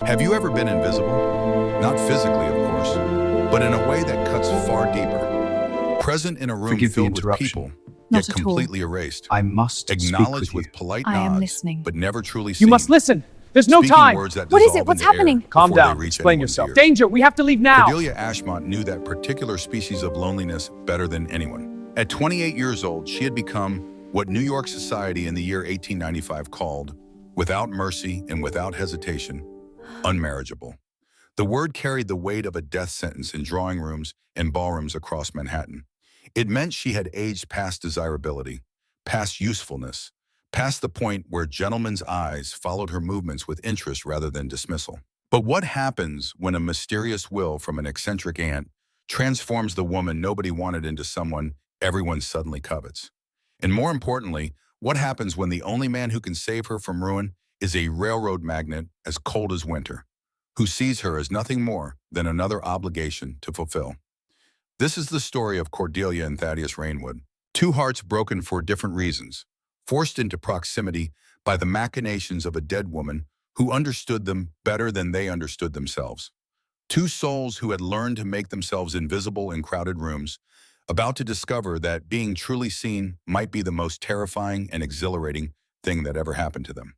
Have you ever been invisible? Not physically, of course, but in a way that cuts far deeper. Present in a room Forgive the filled with interruption. people, Not yet at all. completely erased. I must speak Acknowledged with you. with polite I am nods, listening. but never truly You seen. must listen. There's no Speaking time. words that What is it? dissolve What's into air happening? Calm before they down. reach Explain anyone's yourself. ears. Danger. We have to leave now. Cordelia Ashmont knew that particular species of loneliness better than anyone. At 28 years old, she had become what New York society in the year 1895 called, without mercy and without hesitation, unmarriageable. The word carried the weight of a death sentence in drawing rooms and ballrooms across Manhattan. It meant she had aged past desirability, past usefulness, past the point where gentlemen's eyes followed her movements with interest rather than dismissal. But what happens when a mysterious will from an eccentric aunt transforms the woman nobody wanted into someone everyone suddenly covets? And more importantly, what happens when the only man who can save her from ruin is a railroad magnate as cold as winter, who sees her as nothing more than another obligation to fulfill? This is the story of Cordelia and Thaddeus Rainwood, two hearts broken for different reasons, forced into proximity by the machinations of a dead woman who understood them better than they understood themselves. Two souls who had learned to make themselves invisible in crowded rooms, about to discover that being truly seen might be the most terrifying and exhilarating thing that ever happened to them.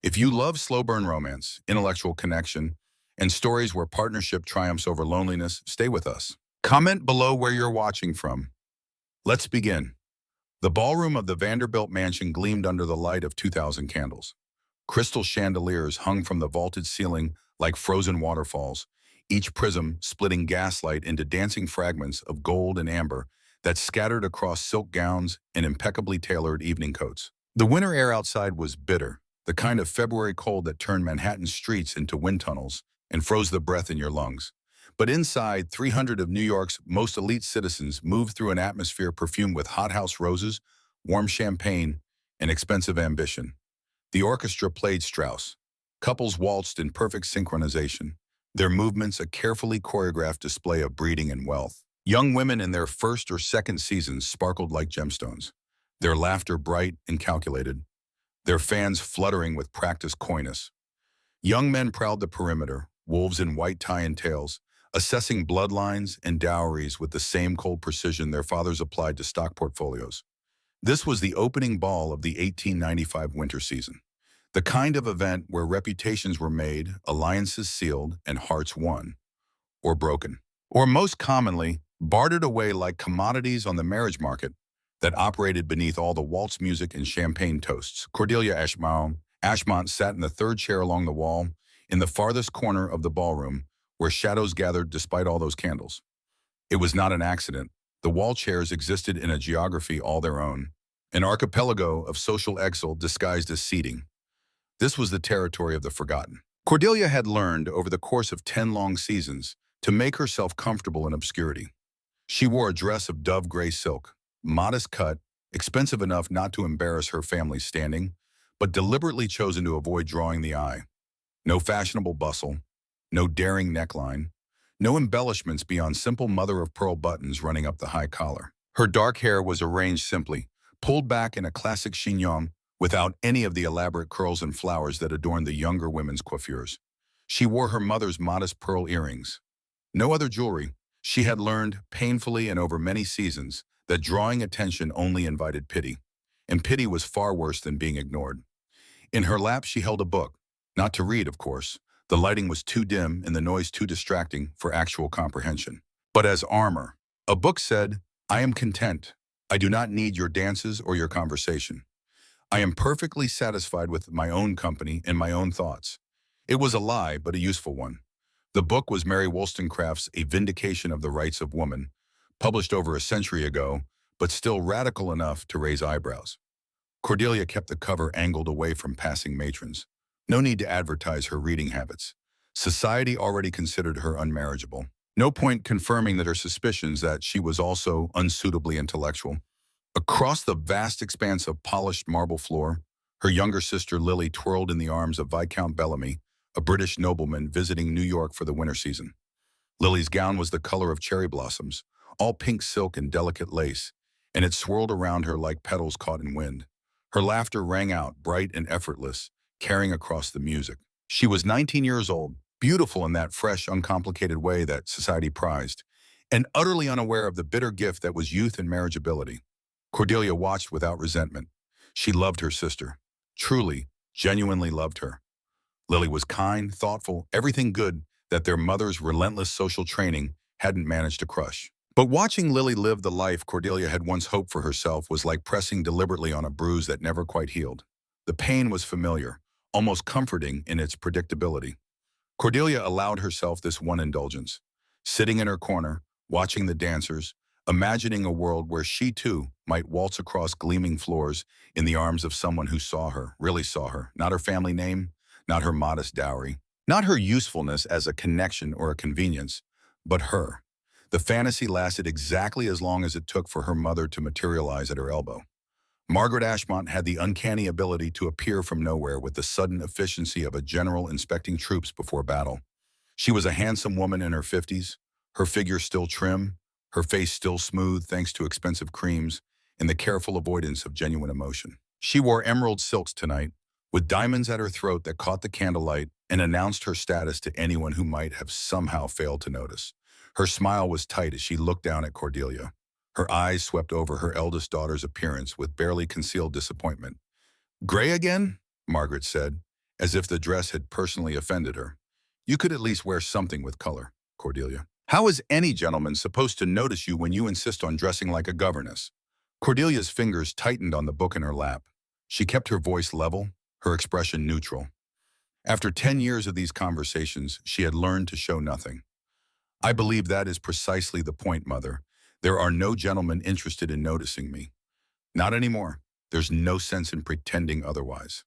If you love slow burn romance, intellectual connection, and stories where partnership triumphs over loneliness, stay with us. Comment below where you're watching from. Let's begin. The ballroom of the Vanderbilt mansion gleamed under the light of 2,000 candles. Crystal chandeliers hung from the vaulted ceiling like frozen waterfalls, each prism splitting gaslight into dancing fragments of gold and amber that scattered across silk gowns and impeccably tailored evening coats. The winter air outside was bitter, the kind of February cold that turned Manhattan streets into wind tunnels and froze the breath in your lungs. But inside, 300 of New York's most elite citizens moved through an atmosphere perfumed with hothouse roses, warm champagne, and expensive ambition. The orchestra played Strauss. Couples waltzed in perfect synchronization, their movements a carefully choreographed display of breeding and wealth. Young women in their first or second seasons sparkled like gemstones, their laughter bright and calculated, their fans fluttering with practiced coyness. Young men prowled the perimeter, wolves in white tie and tails, assessing bloodlines and dowries with the same cold precision their fathers applied to stock portfolios. This was the opening ball of the 1895 winter season, the kind of event where reputations were made, alliances sealed, and hearts won, or broken, or most commonly, bartered away like commodities on the marriage market that operated beneath all the waltz music and champagne toasts. Cordelia Ashmont sat in the third chair along the wall, in the farthest corner of the ballroom, where shadows gathered despite all those candles. It was not an accident. The wall chairs existed in a geography all their own, an archipelago of social exile disguised as seating. This was the territory of the forgotten. Cordelia had learned over the course of 10 long seasons to make herself comfortable in obscurity. She wore a dress of dove gray silk, modest cut, expensive enough not to embarrass her family's standing, but deliberately chosen to avoid drawing the eye. No fashionable bustle, no daring neckline, no embellishments beyond simple mother-of-pearl buttons running up the high collar. Her dark hair was arranged simply, pulled back in a classic chignon without any of the elaborate curls and flowers that adorned the younger women's coiffures. She wore her mother's modest pearl earrings. No other jewelry. She had learned, painfully and over many seasons, that drawing attention only invited pity, and pity was far worse than being ignored. In her lap she held a book, not to read, of course. The lighting was too dim and the noise too distracting for actual comprehension. But as armor, a book said, "I am content. I do not need your dances or your conversation. I am perfectly satisfied with my own company and my own thoughts." It was a lie, but a useful one. The book was Mary Wollstonecraft's A Vindication of the Rights of Woman, published over a century ago, but still radical enough to raise eyebrows. Cordelia kept the cover angled away from passing matrons. No need to advertise her reading habits. Society already considered her unmarriageable. No point confirming that her suspicions that she was also unsuitably intellectual. Across the vast expanse of polished marble floor, her younger sister Lily twirled in the arms of Viscount Bellamy, a British nobleman visiting New York for the winter season. Lily's gown was the color of cherry blossoms, all pink silk and delicate lace, and it swirled around her like petals caught in wind. Her laughter rang out, bright and effortless, carrying across the music. She was 19 years old, beautiful in that fresh, uncomplicated way that society prized, and utterly unaware of the bitter gift that was youth and marriageability. Cordelia watched without resentment. She loved her sister. Truly, genuinely loved her. Lily was kind, thoughtful, everything good that their mother's relentless social training hadn't managed to crush. But watching Lily live the life Cordelia had once hoped for herself was like pressing deliberately on a bruise that never quite healed. The pain was familiar, almost comforting in its predictability. Cordelia allowed herself this one indulgence, sitting in her corner, watching the dancers, imagining a world where she too might waltz across gleaming floors in the arms of someone who saw her, really saw her, not her family name, not her modest dowry, not her usefulness as a connection or a convenience, but her. The fantasy lasted exactly as long as it took for her mother to materialize at her elbow. Margaret Ashmont had the uncanny ability to appear from nowhere with the sudden efficiency of a general inspecting troops before battle. She was a handsome woman in her 50s, her figure still trim, her face still smooth thanks to expensive creams and the careful avoidance of genuine emotion. She wore emerald silks tonight, with diamonds at her throat that caught the candlelight and announced her status to anyone who might have somehow failed to notice. Her smile was tight as she looked down at Cordelia. Her eyes swept over her eldest daughter's appearance with barely concealed disappointment. "Gray again?" Margaret said, as if the dress had personally offended her. "You could at least wear something with color, Cordelia. How is any gentleman supposed to notice you when you insist on dressing like a governess?" Cordelia's fingers tightened on the book in her lap. She kept her voice level, her expression neutral. After 10 years of these conversations, she had learned to show nothing. "I believe that is precisely the point, Mother. There are no gentlemen interested in noticing me. Not anymore. There's no sense in pretending otherwise."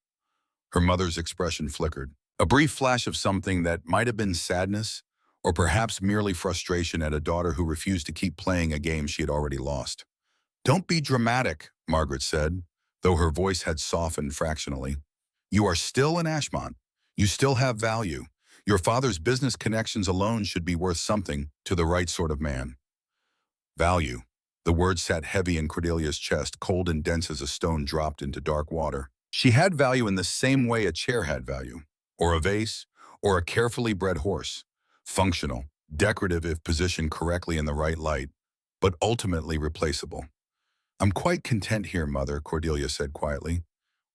Her mother's expression flickered. A brief flash of something that might have been sadness, or perhaps merely frustration at a daughter who refused to keep playing a game she had already lost. "Don't be dramatic," Margaret said, though her voice had softened fractionally. "You are still an Ashmont. You still have value. Your father's business connections alone should be worth something to the right sort of man." Value. The word sat heavy in Cordelia's chest, cold and dense as a stone dropped into dark water. She had value in the same way a chair had value, or a vase, or a carefully bred horse. Functional, decorative if positioned correctly in the right light, but ultimately replaceable. "I'm quite content here, Mother," Cordelia said quietly.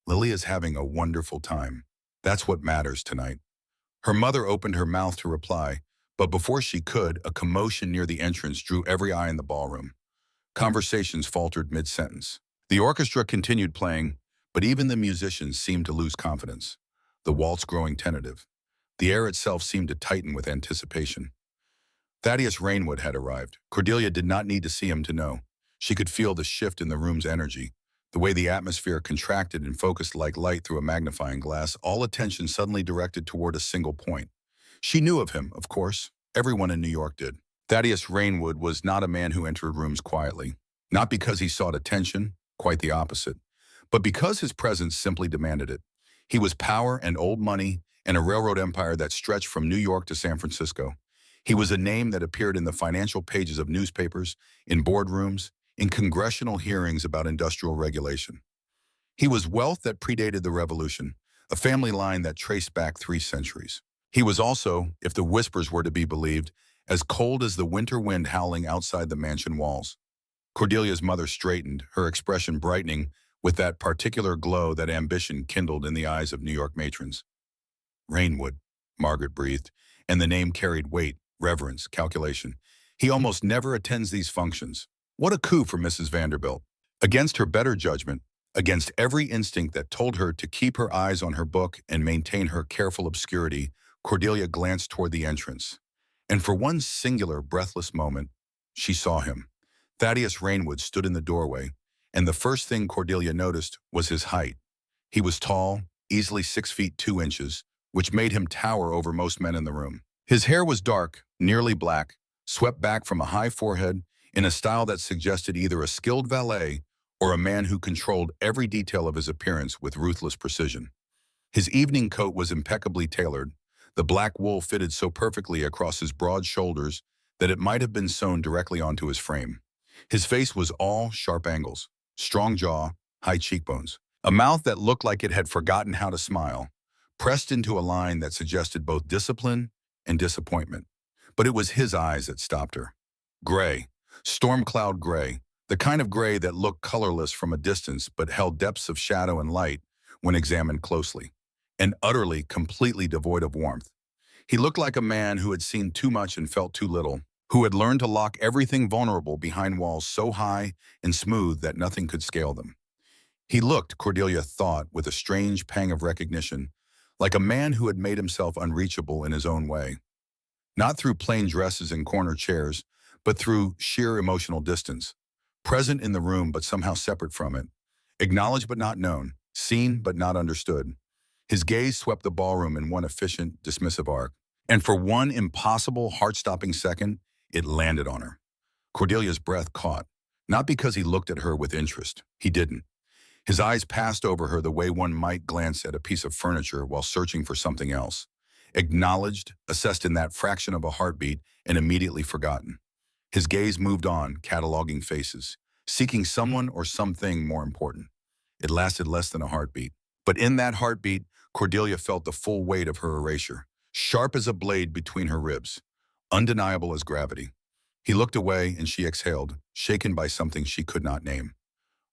"Lily is having a wonderful time. That's what matters tonight." Her mother opened her mouth to reply, but before she could, a commotion near the entrance drew every eye in the ballroom. Conversations faltered mid-sentence. The orchestra continued playing, but even the musicians seemed to lose confidence, the waltz growing tentative. The air itself seemed to tighten with anticipation. Thaddeus Rainwood had arrived. Cordelia did not need to see him to know. She could feel the shift in the room's energy, the way the atmosphere contracted and focused like light through a magnifying glass, all attention suddenly directed toward a single point. She knew of him, of course. Everyone in New York did. Thaddeus Rainwood was not a man who entered rooms quietly, not because he sought attention, quite the opposite, but because his presence simply demanded it. He was power and old money and a railroad empire that stretched from New York to San Francisco. He was a name that appeared in the financial pages of newspapers, in boardrooms, in congressional hearings about industrial regulation. He was wealth that predated the revolution, a family line that traced back 3 centuries. He was also, if the whispers were to be believed, as cold as the winter wind howling outside the mansion walls. Cordelia's mother straightened, her expression brightening with that particular glow that ambition kindled in the eyes of New York matrons. "Rainwood," Margaret breathed, and the name carried weight, reverence, calculation. "He almost never attends these functions. What a coup for Mrs. Vanderbilt." Against her better judgment, against every instinct that told her to keep her eyes on her book and maintain her careful obscurity, Cordelia glanced toward the entrance. And for one singular, breathless moment, she saw him. Thaddeus Rainwood stood in the doorway, and the first thing Cordelia noticed was his height. He was tall, easily 6 feet 2 inches, which made him tower over most men in the room. His hair was dark, nearly black, swept back from a high forehead in a style that suggested either a skilled valet or a man who controlled every detail of his appearance with ruthless precision. His evening coat was impeccably tailored. The black wool fitted so perfectly across his broad shoulders that it might have been sewn directly onto his frame. His face was all sharp angles, strong jaw, high cheekbones, a mouth that looked like it had forgotten how to smile, pressed into a line that suggested both discipline and disappointment. But it was his eyes that stopped her. Gray, storm cloud gray, the kind of gray that looked colorless from a distance but held depths of shadow and light when examined closely, and utterly, completely devoid of warmth. He looked like a man who had seen too much and felt too little, who had learned to lock everything vulnerable behind walls so high and smooth that nothing could scale them. He looked, Cordelia thought, with a strange pang of recognition, like a man who had made himself unreachable in his own way. Not through plain dresses and corner chairs, but through sheer emotional distance. Present in the room but somehow separate from it. Acknowledged but not known. Seen but not understood. His gaze swept the ballroom in one efficient, dismissive arc. And for one impossible, heart-stopping second, it landed on her. Cordelia's breath caught. Not because he looked at her with interest. He didn't. His eyes passed over her the way one might glance at a piece of furniture while searching for something else. Acknowledged, assessed in that fraction of a heartbeat, and immediately forgotten. His gaze moved on, cataloging faces, seeking someone or something more important. It lasted less than a heartbeat. But in that heartbeat, Cordelia felt the full weight of her erasure, sharp as a blade between her ribs, undeniable as gravity. He looked away and she exhaled, shaken by something she could not name.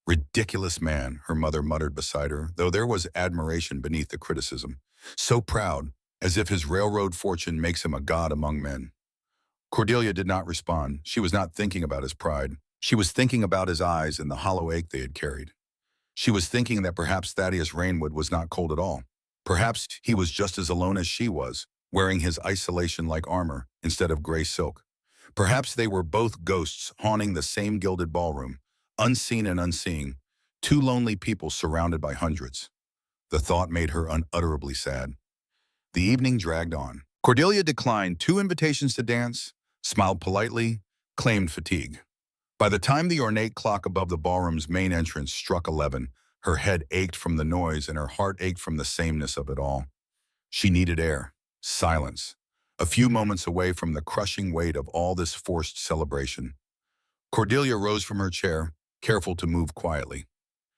Ridiculous man, her mother muttered beside her, though there was admiration beneath the criticism. So proud, as if his railroad fortune makes him a god among men. Cordelia did not respond. She was not thinking about his pride. She was thinking about his eyes and the hollow ache they had carried. She was thinking that perhaps Thaddeus Rainwood was not cold at all. Perhaps he was just as alone as she was, wearing his isolation like armor instead of gray silk. Perhaps they were both ghosts haunting the same gilded ballroom, unseen and unseeing, two lonely people surrounded by hundreds. The thought made her unutterably sad. The evening dragged on. Cordelia declined 2 invitations to dance, smiled politely, claimed fatigue. By the time the ornate clock above the ballroom's main entrance struck 11, her head ached from the noise and her heart ached from the sameness of it all. She needed air, silence, a few moments away from the crushing weight of all this forced celebration. Cordelia rose from her chair, careful to move quietly.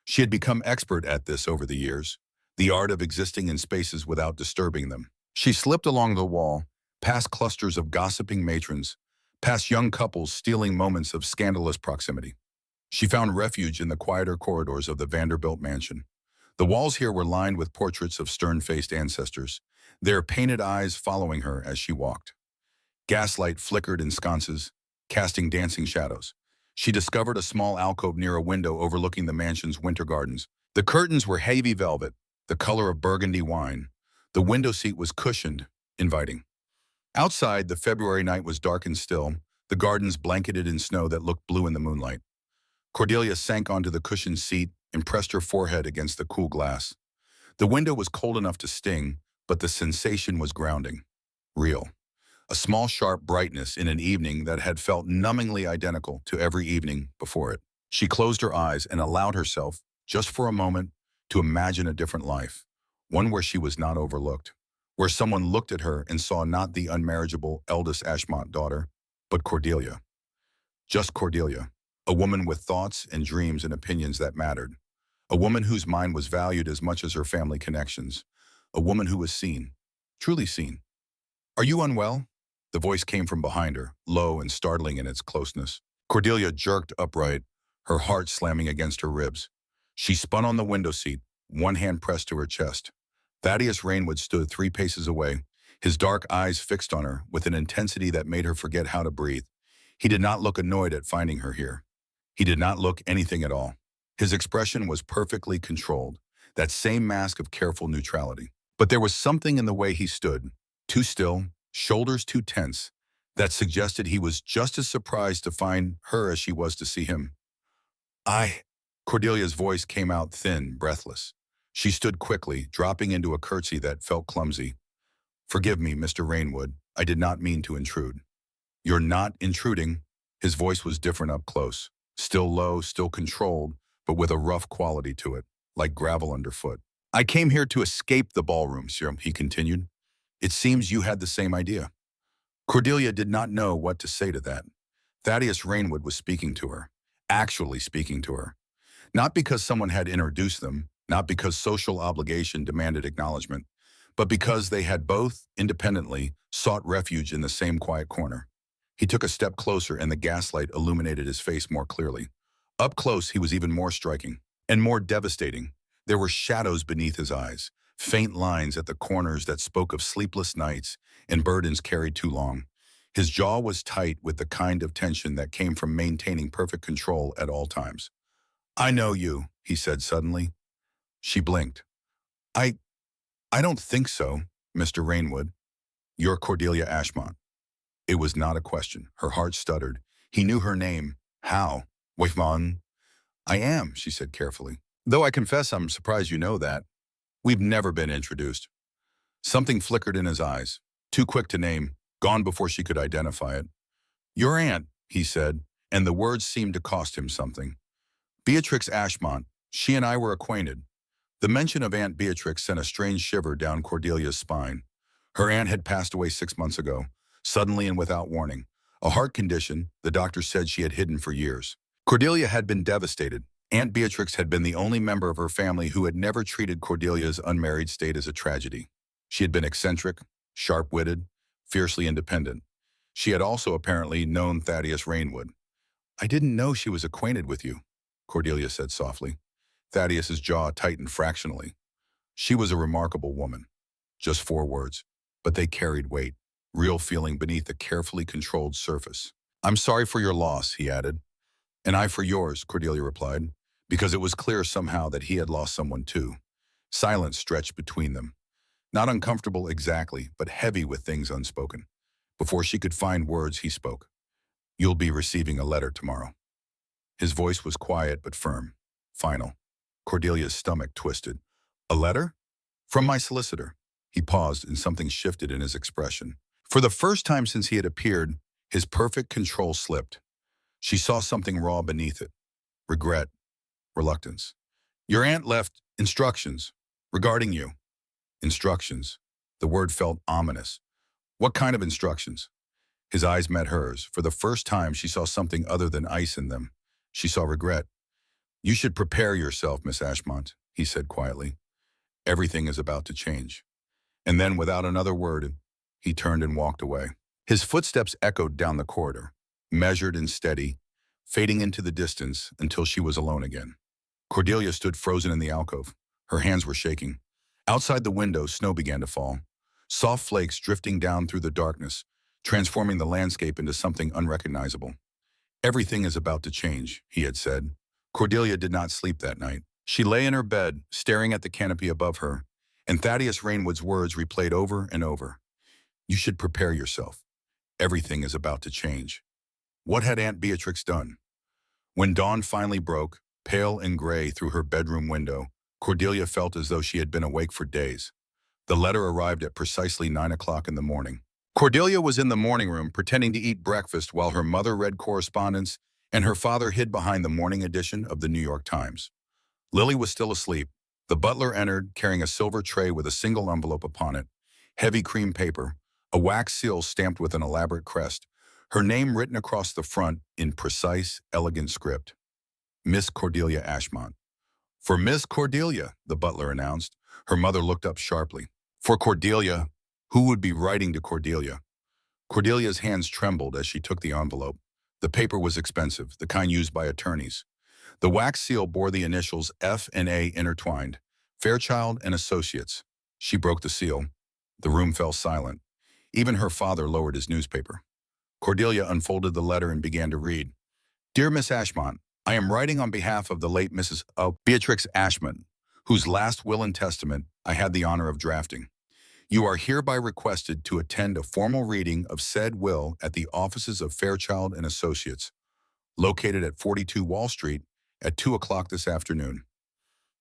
She had become expert at this over the years, the art of existing in spaces without disturbing them. She slipped along the wall, past clusters of gossiping matrons, past young couples stealing moments of scandalous proximity. She found refuge in the quieter corridors of the Vanderbilt mansion. The walls here were lined with portraits of stern-faced ancestors, their painted eyes following her as she walked. Gaslight flickered in sconces, casting dancing shadows. She discovered a small alcove near a window overlooking the mansion's winter gardens. The curtains were heavy velvet, the color of burgundy wine. The window seat was cushioned, inviting. Outside, the February night was dark and still, the gardens blanketed in snow that looked blue in the moonlight. Cordelia sank onto the cushioned seat and pressed her forehead against the cool glass. The window was cold enough to sting, but the sensation was grounding, real. A small sharp brightness in an evening that had felt numbingly identical to every evening before it. She closed her eyes and allowed herself, just for a moment, to imagine a different life, one where she was not overlooked, where someone looked at her and saw not the unmarriageable eldest Ashmont daughter, but Cordelia. Just Cordelia, a woman with thoughts and dreams and opinions that mattered, a woman whose mind was valued as much as her family connections, a woman who was seen, truly seen. "Are you unwell?" The voice came from behind her, low and startling in its closeness. Cordelia jerked upright, her heart slamming against her ribs. She spun on the window seat, one hand pressed to her chest. Thaddeus Rainwood stood 3 paces away, his dark eyes fixed on her with an intensity that made her forget how to breathe. He did not look annoyed at finding her here. He did not look anything at all. His expression was perfectly controlled, that same mask of careful neutrality. But there was something in the way he stood, too still, shoulders too tense, that suggested he was just as surprised to find her as she was to see him. Cordelia's voice came out thin, breathless. She stood quickly, dropping into a curtsy that felt clumsy. "Forgive me, Mr. Rainwood. I did not mean to intrude." "You're not intruding." His voice was different up close, still low, still controlled, but with a rough quality to it, like gravel underfoot. "I came here to escape the ballroom, sir," he continued. "It seems you had the same idea." Cordelia did not know what to say to that. Thaddeus Rainwood was speaking to her, actually speaking to her. Not because someone had introduced them, not because social obligation demanded acknowledgement, but because they had both, independently, sought refuge in the same quiet corner. He took a step closer and the gaslight illuminated his face more clearly. Up close, he was even more striking and more devastating. There were shadows beneath his eyes, faint lines at the corners that spoke of sleepless nights and burdens carried too long. His jaw was tight with the kind of tension that came from maintaining perfect control at all times. "I know you," he said suddenly. She blinked. I I don't think so, Mr. Rainwood. You're Cordelia Ashmont." It was not a question. Her heart stuttered. He knew her name. How? Wifman? "I am," she said carefully. "Though I confess I'm surprised you know that. We've never been introduced." Something flickered in his eyes. Too quick to name, gone before she could identify it. "Your aunt," he said, and the words seemed to cost him something. "Beatrix Ashmont. She and I were acquainted." The mention of Aunt Beatrix sent a strange shiver down Cordelia's spine. Her aunt had passed away 6 months ago, suddenly and without warning. A heart condition the doctor said she had hidden for years. Cordelia had been devastated. Aunt Beatrix had been the only member of her family who had never treated Cordelia's unmarried state as a tragedy. She had been eccentric, sharp-witted, fiercely independent. She had also apparently known Thaddeus Rainwood. "I didn't know she was acquainted with you," Cordelia said softly. Thaddeus's jaw tightened fractionally. She was a remarkable woman. Just 4 words, but they carried weight, real feeling beneath a carefully controlled surface. "I'm sorry for your loss," he added. "And I for yours," Cordelia replied, because it was clear somehow that he had lost someone too. Silence stretched between them. Not uncomfortable exactly, but heavy with things unspoken. Before she could find words, he spoke. "You'll be receiving a letter tomorrow." His voice was quiet but firm, final. Cordelia's stomach twisted. "A letter?" "From my solicitor." He paused and something shifted in his expression. For the first time since he had appeared, his perfect control slipped. She saw something raw beneath it. Regret. Reluctance. "Your aunt left instructions regarding you." Instructions. The word felt ominous. "What kind of instructions?" His eyes met hers. For the first time, she saw something other than ice in them. She saw regret. "You should prepare yourself, Miss Ashmont," he said quietly. "Everything is about to change." And then, without another word, he turned and walked away. His footsteps echoed down the corridor, measured and steady, fading into the distance until she was alone again. Cordelia stood frozen in the alcove. Her hands were shaking. Outside the window, snow began to fall, soft flakes drifting down through the darkness, transforming the landscape into something unrecognizable. "Everything is about to change," he had said. Cordelia did not sleep that night. She lay in her bed, staring at the canopy above her, and Thaddeus Rainwood's words replayed over and over. "You should prepare yourself. Everything is about to change." What had Aunt Beatrix done? When dawn finally broke, pale and gray through her bedroom window, Cordelia felt as though she had been awake for days. The letter arrived at precisely 9 o'clock in the morning. Cordelia was in the morning room pretending to eat breakfast while her mother read correspondence and her father hid behind the morning edition of the New York Times. Lily was still asleep. The butler entered, carrying a silver tray with a single envelope upon it, heavy cream paper, a wax seal stamped with an elaborate crest, her name written across the front in precise, elegant script. "Miss Cordelia Ashmont." "For Miss Cordelia," the butler announced. Her mother looked up sharply. "For Cordelia? Who would be writing to Cordelia?" Cordelia's hands trembled as she took the envelope. The paper was expensive, the kind used by attorneys. The wax seal bore the initials F and A intertwined, Fairchild and Associates. She broke the seal. The room fell silent. Even her father lowered his newspaper. Cordelia unfolded the letter and began to read. "Dear Miss Ashmont, I am writing on behalf of the late Mrs. Beatrix Ashmont, whose last will and testament I had the honor of drafting. You are hereby requested to attend a formal reading of said will at the offices of Fairchild and Associates, located at 42 Wall Street, at 2 o'clock this afternoon.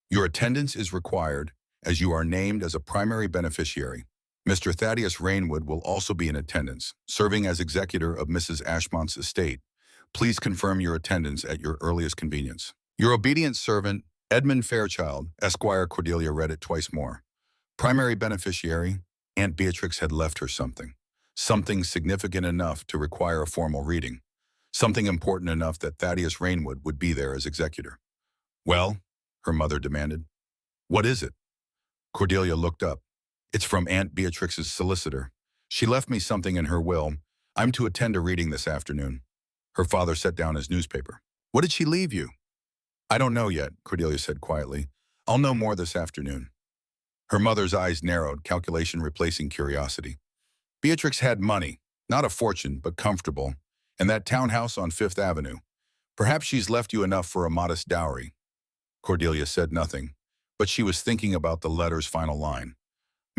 Your attendance is required as you are named as a primary beneficiary. Mr. Thaddeus Rainwood will also be in attendance, serving as executor of Mrs. Ashmont's estate. Please confirm your attendance at your earliest convenience. Your obedient servant, Edmund Fairchild, Esquire." Cordelia read it twice more. Primary beneficiary, Aunt Beatrix had left her something. Something significant enough to require a formal reading. Something important enough that Thaddeus Rainwood would be there as executor. "Well," her mother demanded. "What is it?" Cordelia looked up. It's from Aunt Beatrix's solicitor. She left me something in her will. I'm to attend a reading this afternoon. Her father set down his newspaper. What did she leave you? I don't know yet, Cordelia said quietly. I'll know more this afternoon. Her mother's eyes narrowed, calculation replacing curiosity. Beatrix had money, not a fortune, but comfortable, and that townhouse on Fifth Avenue. Perhaps she's left you enough for a modest dowry. Cordelia said nothing, but she was thinking about the letter's final line.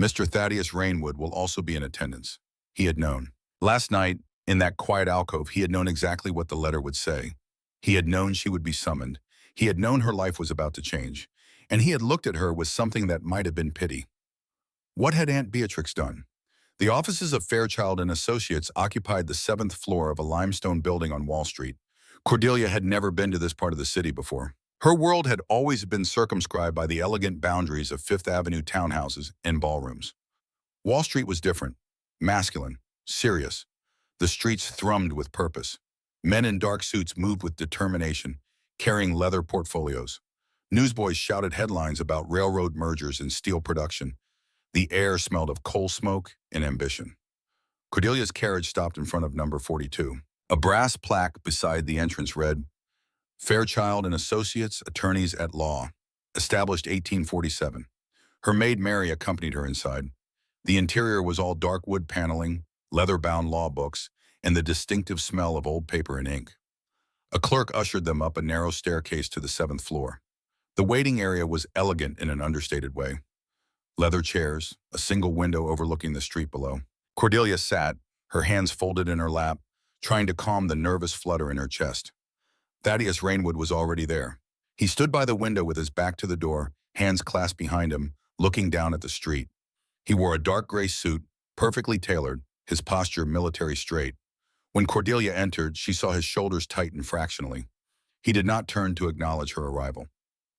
Mr. Thaddeus Rainwood will also be in attendance. He had known. Last night, in that quiet alcove, he had known exactly what the letter would say. He had known she would be summoned. He had known her life was about to change. And he had looked at her with something that might have been pity. What had Aunt Beatrix done? The offices of Fairchild and Associates occupied the 7th floor of a limestone building on Wall Street. Cordelia had never been to this part of the city before. Her world had always been circumscribed by the elegant boundaries of Fifth Avenue townhouses and ballrooms. Wall Street was different, masculine, serious. The streets thrummed with purpose. Men in dark suits moved with determination, carrying leather portfolios. Newsboys shouted headlines about railroad mergers and steel production. The air smelled of coal smoke and ambition. Cordelia's carriage stopped in front of number 42. A brass plaque beside the entrance read, Fairchild and Associates, Attorneys at Law, established 1847. Her maid Mary accompanied her inside. The interior was all dark wood paneling, leather-bound law books, and the distinctive smell of old paper and ink. A clerk ushered them up a narrow staircase to the 7th floor. The waiting area was elegant in an understated way. Leather chairs, a single window overlooking the street below. Cordelia sat, her hands folded in her lap, trying to calm the nervous flutter in her chest. Thaddeus Rainwood was already there. He stood by the window with his back to the door, hands clasped behind him, looking down at the street. He wore a dark gray suit, perfectly tailored, his posture military straight. When Cordelia entered, she saw his shoulders tighten fractionally. He did not turn to acknowledge her arrival.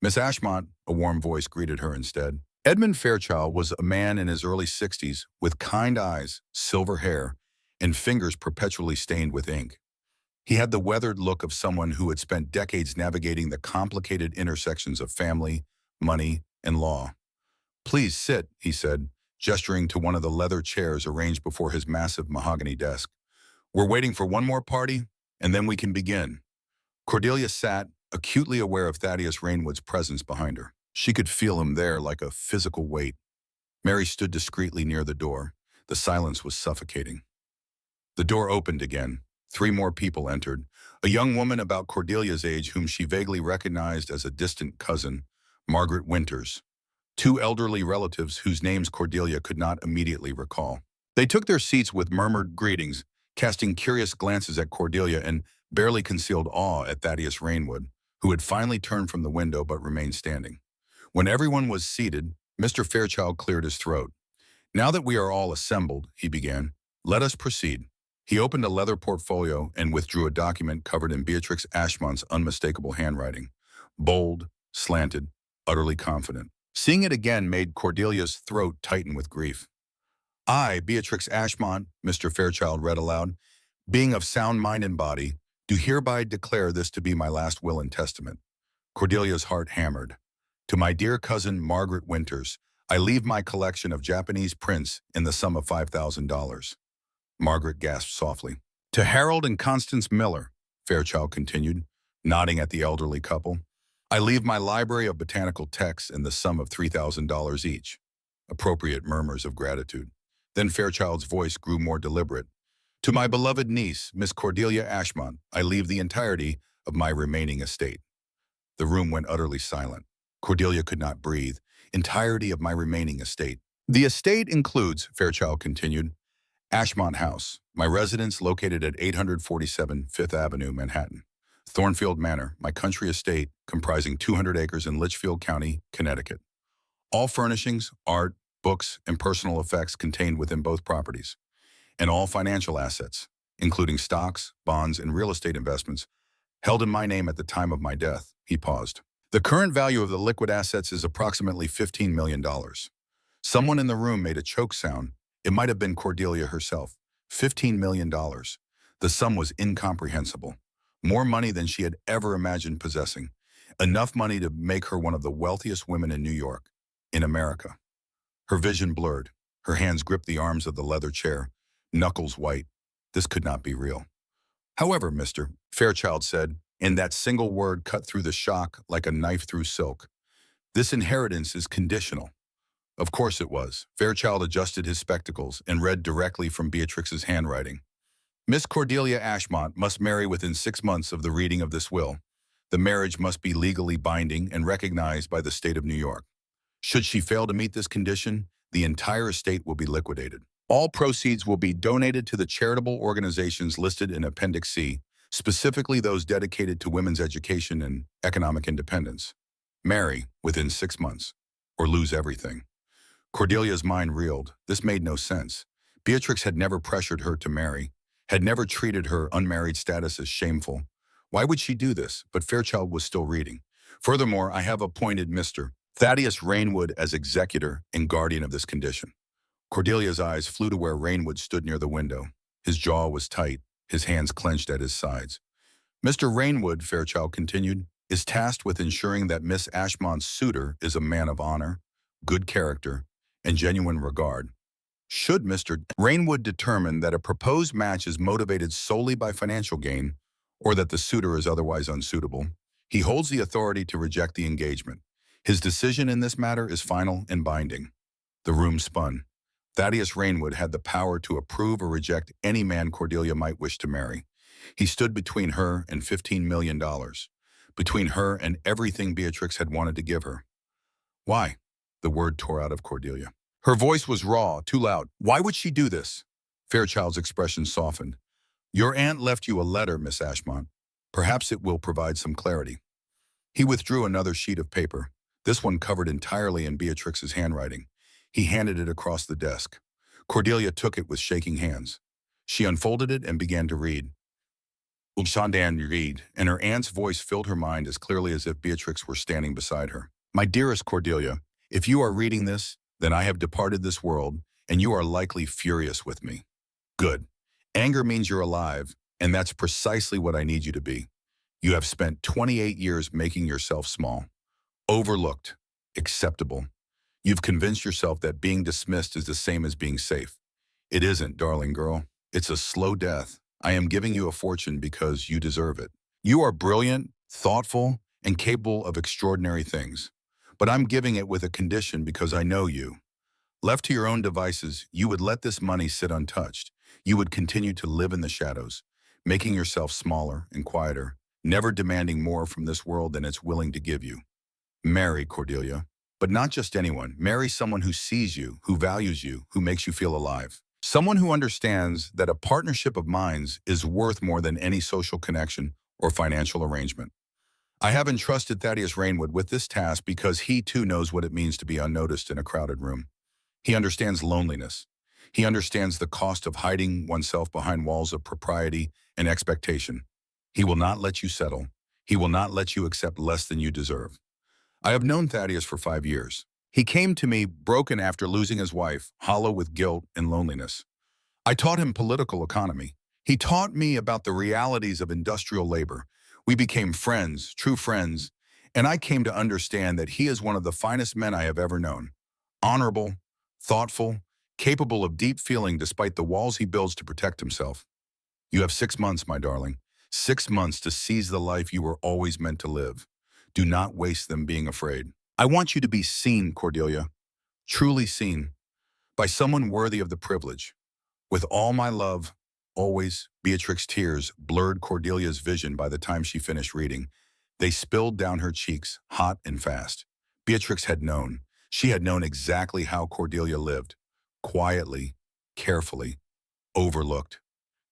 Miss Ashmont, a warm voice greeted her instead. Edmund Fairchild was a man in his early 60s with kind eyes, silver hair, and fingers perpetually stained with ink. He had the weathered look of someone who had spent decades navigating the complicated intersections of family, money, and law. Please sit, he said, gesturing to one of the leather chairs arranged before his massive mahogany desk. We're waiting for one more party, and then we can begin. Cordelia sat, acutely aware of Thaddeus Rainwood's presence behind her. She could feel him there like a physical weight. Mary stood discreetly near the door. The silence was suffocating. The door opened again. 3 more people entered. A young woman about Cordelia's age whom she vaguely recognized as a distant cousin, Margaret Winters. 2 elderly relatives whose names Cordelia could not immediately recall. They took their seats with murmured greetings, casting curious glances at Cordelia and barely concealed awe at Thaddeus Rainwood, who had finally turned from the window but remained standing. When everyone was seated, Mr. Fairchild cleared his throat. Now that we are all assembled, he began, let us proceed. He opened a leather portfolio and withdrew a document covered in Beatrix Ashmont's unmistakable handwriting. Bold, slanted, utterly confident. Seeing it again made Cordelia's throat tighten with grief. I, Beatrix Ashmont, Mr. Fairchild read aloud, being of sound mind and body, do hereby declare this to be my last will and testament. Cordelia's heart hammered. To my dear cousin Margaret Winters, I leave my collection of Japanese prints in the sum of $5,000. Margaret gasped softly. To Harold and Constance Miller, Fairchild continued, nodding at the elderly couple, I leave my library of botanical texts in the sum of $3,000 each. Appropriate murmurs of gratitude. Then Fairchild's voice grew more deliberate. To my beloved niece, Miss Cordelia Ashmont, I leave the entirety of my remaining estate. The room went utterly silent. Cordelia could not breathe. Entirety of my remaining estate. The estate includes, Fairchild continued, Ashmont House, my residence located at 847 Fifth Avenue, Manhattan. Thornfield Manor, my country estate comprising 200 acres in Litchfield County, Connecticut. All furnishings, art, books, and personal effects contained within both properties. And all financial assets, including stocks, bonds, and real estate investments, held in my name at the time of my death. He paused. The current value of the liquid assets is approximately $15 million. Someone in the room made a choke sound. It might have been Cordelia herself. $15 million. The sum was incomprehensible. More money than she had ever imagined possessing. Enough money to make her one of the wealthiest women in New York, in America. Her vision blurred. Her hands gripped the arms of the leather chair, knuckles white. This could not be real. However, Mr. Fairchild said, and that single word cut through the shock like a knife through silk, this inheritance is conditional. Of course it was. Fairchild adjusted his spectacles and read directly from Beatrix's handwriting. Miss Cordelia Ashmont must marry within 6 months of the reading of this will. The marriage must be legally binding and recognized by the state of New York. Should she fail to meet this condition, the entire estate will be liquidated. All proceeds will be donated to the charitable organizations listed in Appendix C, specifically those dedicated to women's education and economic independence. Marry within 6 months, or lose everything. Cordelia's mind reeled. This made no sense. Beatrix had never pressured her to marry, had never treated her unmarried status as shameful. Why would she do this? But Fairchild was still reading. Furthermore, I have appointed Mr. Thaddeus Rainwood as executor and guardian of this condition. Cordelia's eyes flew to where Rainwood stood near the window. His jaw was tight, his hands clenched at his sides. Mr. Rainwood, Fairchild continued, is tasked with ensuring that Miss Ashmont's suitor is a man of honor, good character, and genuine regard. Should Mr. Rainwood determine that a proposed match is motivated solely by financial gain, or that the suitor is otherwise unsuitable, he holds the authority to reject the engagement. His decision in this matter is final and binding. The room spun. Thaddeus Rainwood had the power to approve or reject any man Cordelia might wish to marry. He stood between her and $15 million, between her and everything Beatrix had wanted to give her. Why? The word tore out of Cordelia. Her voice was raw, too loud. Why would she do this? Fairchild's expression softened. Your aunt left you a letter, Miss Ashmont. Perhaps it will provide some clarity. He withdrew another sheet of paper, this one covered entirely in Beatrix's handwriting. He handed it across the desk. Cordelia took it with shaking hands. She unfolded it and began to read. Shandan read, and her aunt's voice filled her mind as clearly as if Beatrix were standing beside her. My dearest Cordelia, if you are reading this, then I have departed this world, and you are likely furious with me. Good. Anger means you're alive, and that's precisely what I need you to be. You have spent 28 years making yourself small, overlooked, acceptable. You've convinced yourself that being dismissed is the same as being safe. It isn't, darling girl. It's a slow death. I am giving you a fortune because you deserve it. You are brilliant, thoughtful, and capable of extraordinary things. But I'm giving it with a condition because I know you. Left to your own devices, you would let this money sit untouched. You would continue to live in the shadows, making yourself smaller and quieter, never demanding more from this world than it's willing to give you. Marry, Cordelia. But not just anyone. Marry someone who sees you, who values you, who makes you feel alive. Someone who understands that a partnership of minds is worth more than any social connection or financial arrangement. I have entrusted Thaddeus Rainwood with this task because he too knows what it means to be unnoticed in a crowded room. He understands loneliness. He understands the cost of hiding oneself behind walls of propriety and expectation. He will not let you settle. He will not let you accept less than you deserve. I have known Thaddeus for 5 years. He came to me broken after losing his wife, hollow with guilt and loneliness. I taught him political economy. He taught me about the realities of industrial labor. We became friends, true friends, and I came to understand that he is one of the finest men I have ever known. Honorable, thoughtful, capable of deep feeling despite the walls he builds to protect himself. You have 6 months, my darling. 6 months to seize the life you were always meant to live. Do not waste them being afraid. I want you to be seen, Cordelia, truly seen, by someone worthy of the privilege. With all my love, always, Beatrix's tears blurred Cordelia's vision by the time she finished reading. They spilled down her cheeks, hot and fast. Beatrix had known. She had known exactly how Cordelia lived. Quietly, carefully, overlooked,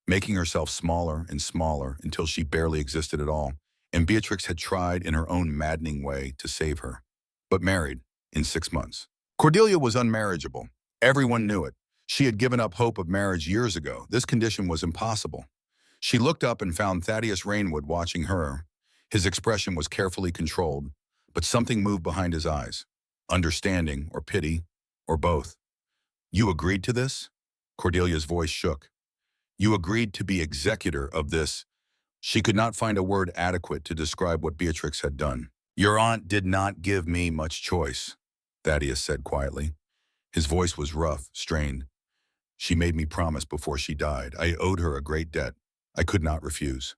making herself smaller and smaller until she barely existed at all. And Beatrix had tried in her own maddening way to save her, but married in 6 months. Cordelia was unmarriageable. Everyone knew it. She had given up hope of marriage years ago. This condition was impossible. She looked up and found Thaddeus Rainwood watching her. His expression was carefully controlled, but something moved behind his eyes. Understanding or pity, or both. You agreed to this? Cordelia's voice shook. You agreed to be executor of this. She could not find a word adequate to describe what Beatrix had done. Your aunt did not give me much choice, Thaddeus said quietly. His voice was rough, strained. She made me promise before she died. I owed her a great debt. I could not refuse.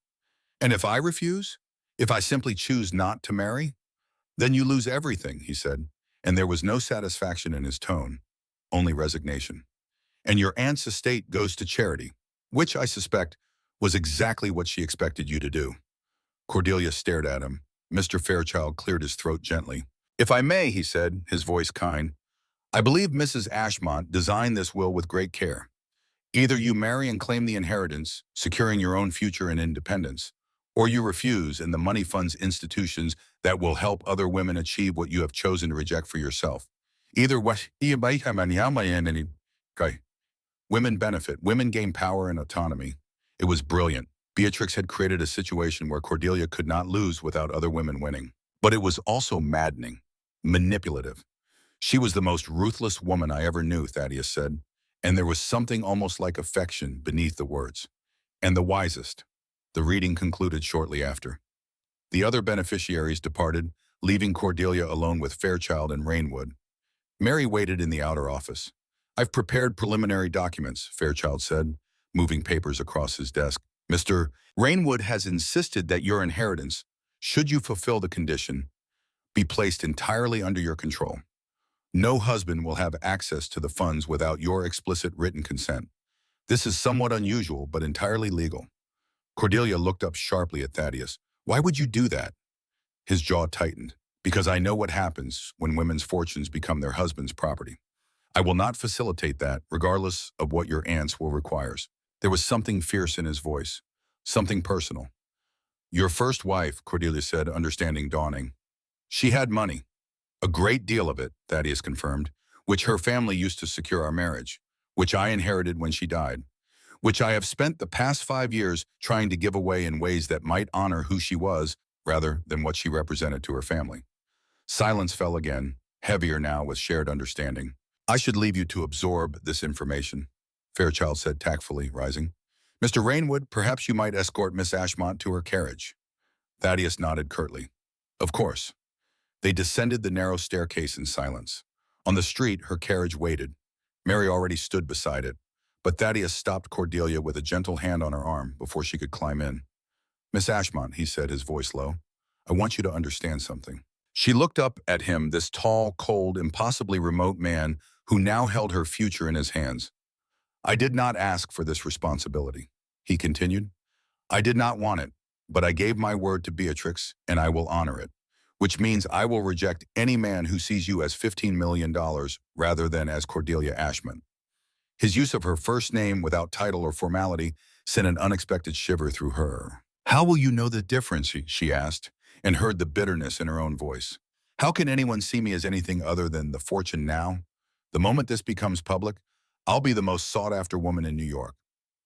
And if I refuse? If I simply choose not to marry? Then you lose everything, he said. And there was no satisfaction in his tone, only resignation. And your aunt's estate goes to charity, which I suspect was exactly what she expected you to do. Cordelia stared at him. Mr. Fairchild cleared his throat gently. If I may, he said, his voice kind, I believe Mrs. Ashmont designed this will with great care. Either you marry and claim the inheritance, securing your own future and independence, or you refuse and the money funds institutions that will help other women achieve what you have chosen to reject for yourself. Either way, women benefit, women gain power and autonomy. It was brilliant. Beatrix had created a situation where Cordelia could not lose without other women winning. But it was also maddening, manipulative. She was the most ruthless woman I ever knew, Thaddeus said, and there was something almost like affection beneath the words. And the wisest. The reading concluded shortly after. The other beneficiaries departed, leaving Cordelia alone with Fairchild and Rainwood. Mary waited in the outer office. I've prepared preliminary documents, Fairchild said, moving papers across his desk. Mr. Rainwood has insisted that your inheritance, should you fulfill the condition, be placed entirely under your control. No husband will have access to the funds without your explicit written consent. This is somewhat unusual, but entirely legal. Cordelia looked up sharply at Thaddeus. Why would you do that? His jaw tightened. Because I know what happens when women's fortunes become their husband's property. I will not facilitate that, regardless of what your aunts will require. There was something fierce in his voice, something personal. Your first wife, Cordelia said, understanding dawning. She had money. A great deal of it, Thaddeus confirmed, which her family used to secure our marriage, which I inherited when she died, which I have spent the past 5 years trying to give away in ways that might honor who she was rather than what she represented to her family. Silence fell again, heavier now with shared understanding. I should leave you to absorb this information, Fairchild said tactfully, rising. Mr. Rainwood, perhaps you might escort Miss Ashmont to her carriage. Thaddeus nodded curtly. Of course. They descended the narrow staircase in silence. On the street, her carriage waited. Mary already stood beside it, but Thaddeus stopped Cordelia with a gentle hand on her arm before she could climb in. Miss Ashmont, he said, his voice low, I want you to understand something. She looked up at him, this tall, cold, impossibly remote man who now held her future in his hands. I did not ask for this responsibility, he continued. I did not want it, but I gave my word to Beatrix, and I will honor it, which means I will reject any man who sees you as $15 million rather than as Cordelia Ashmont. His use of her first name without title or formality sent an unexpected shiver through her. How will you know the difference, she asked, and heard the bitterness in her own voice. How can anyone see me as anything other than the fortune now? The moment this becomes public, I'll be the most sought-after woman in New York,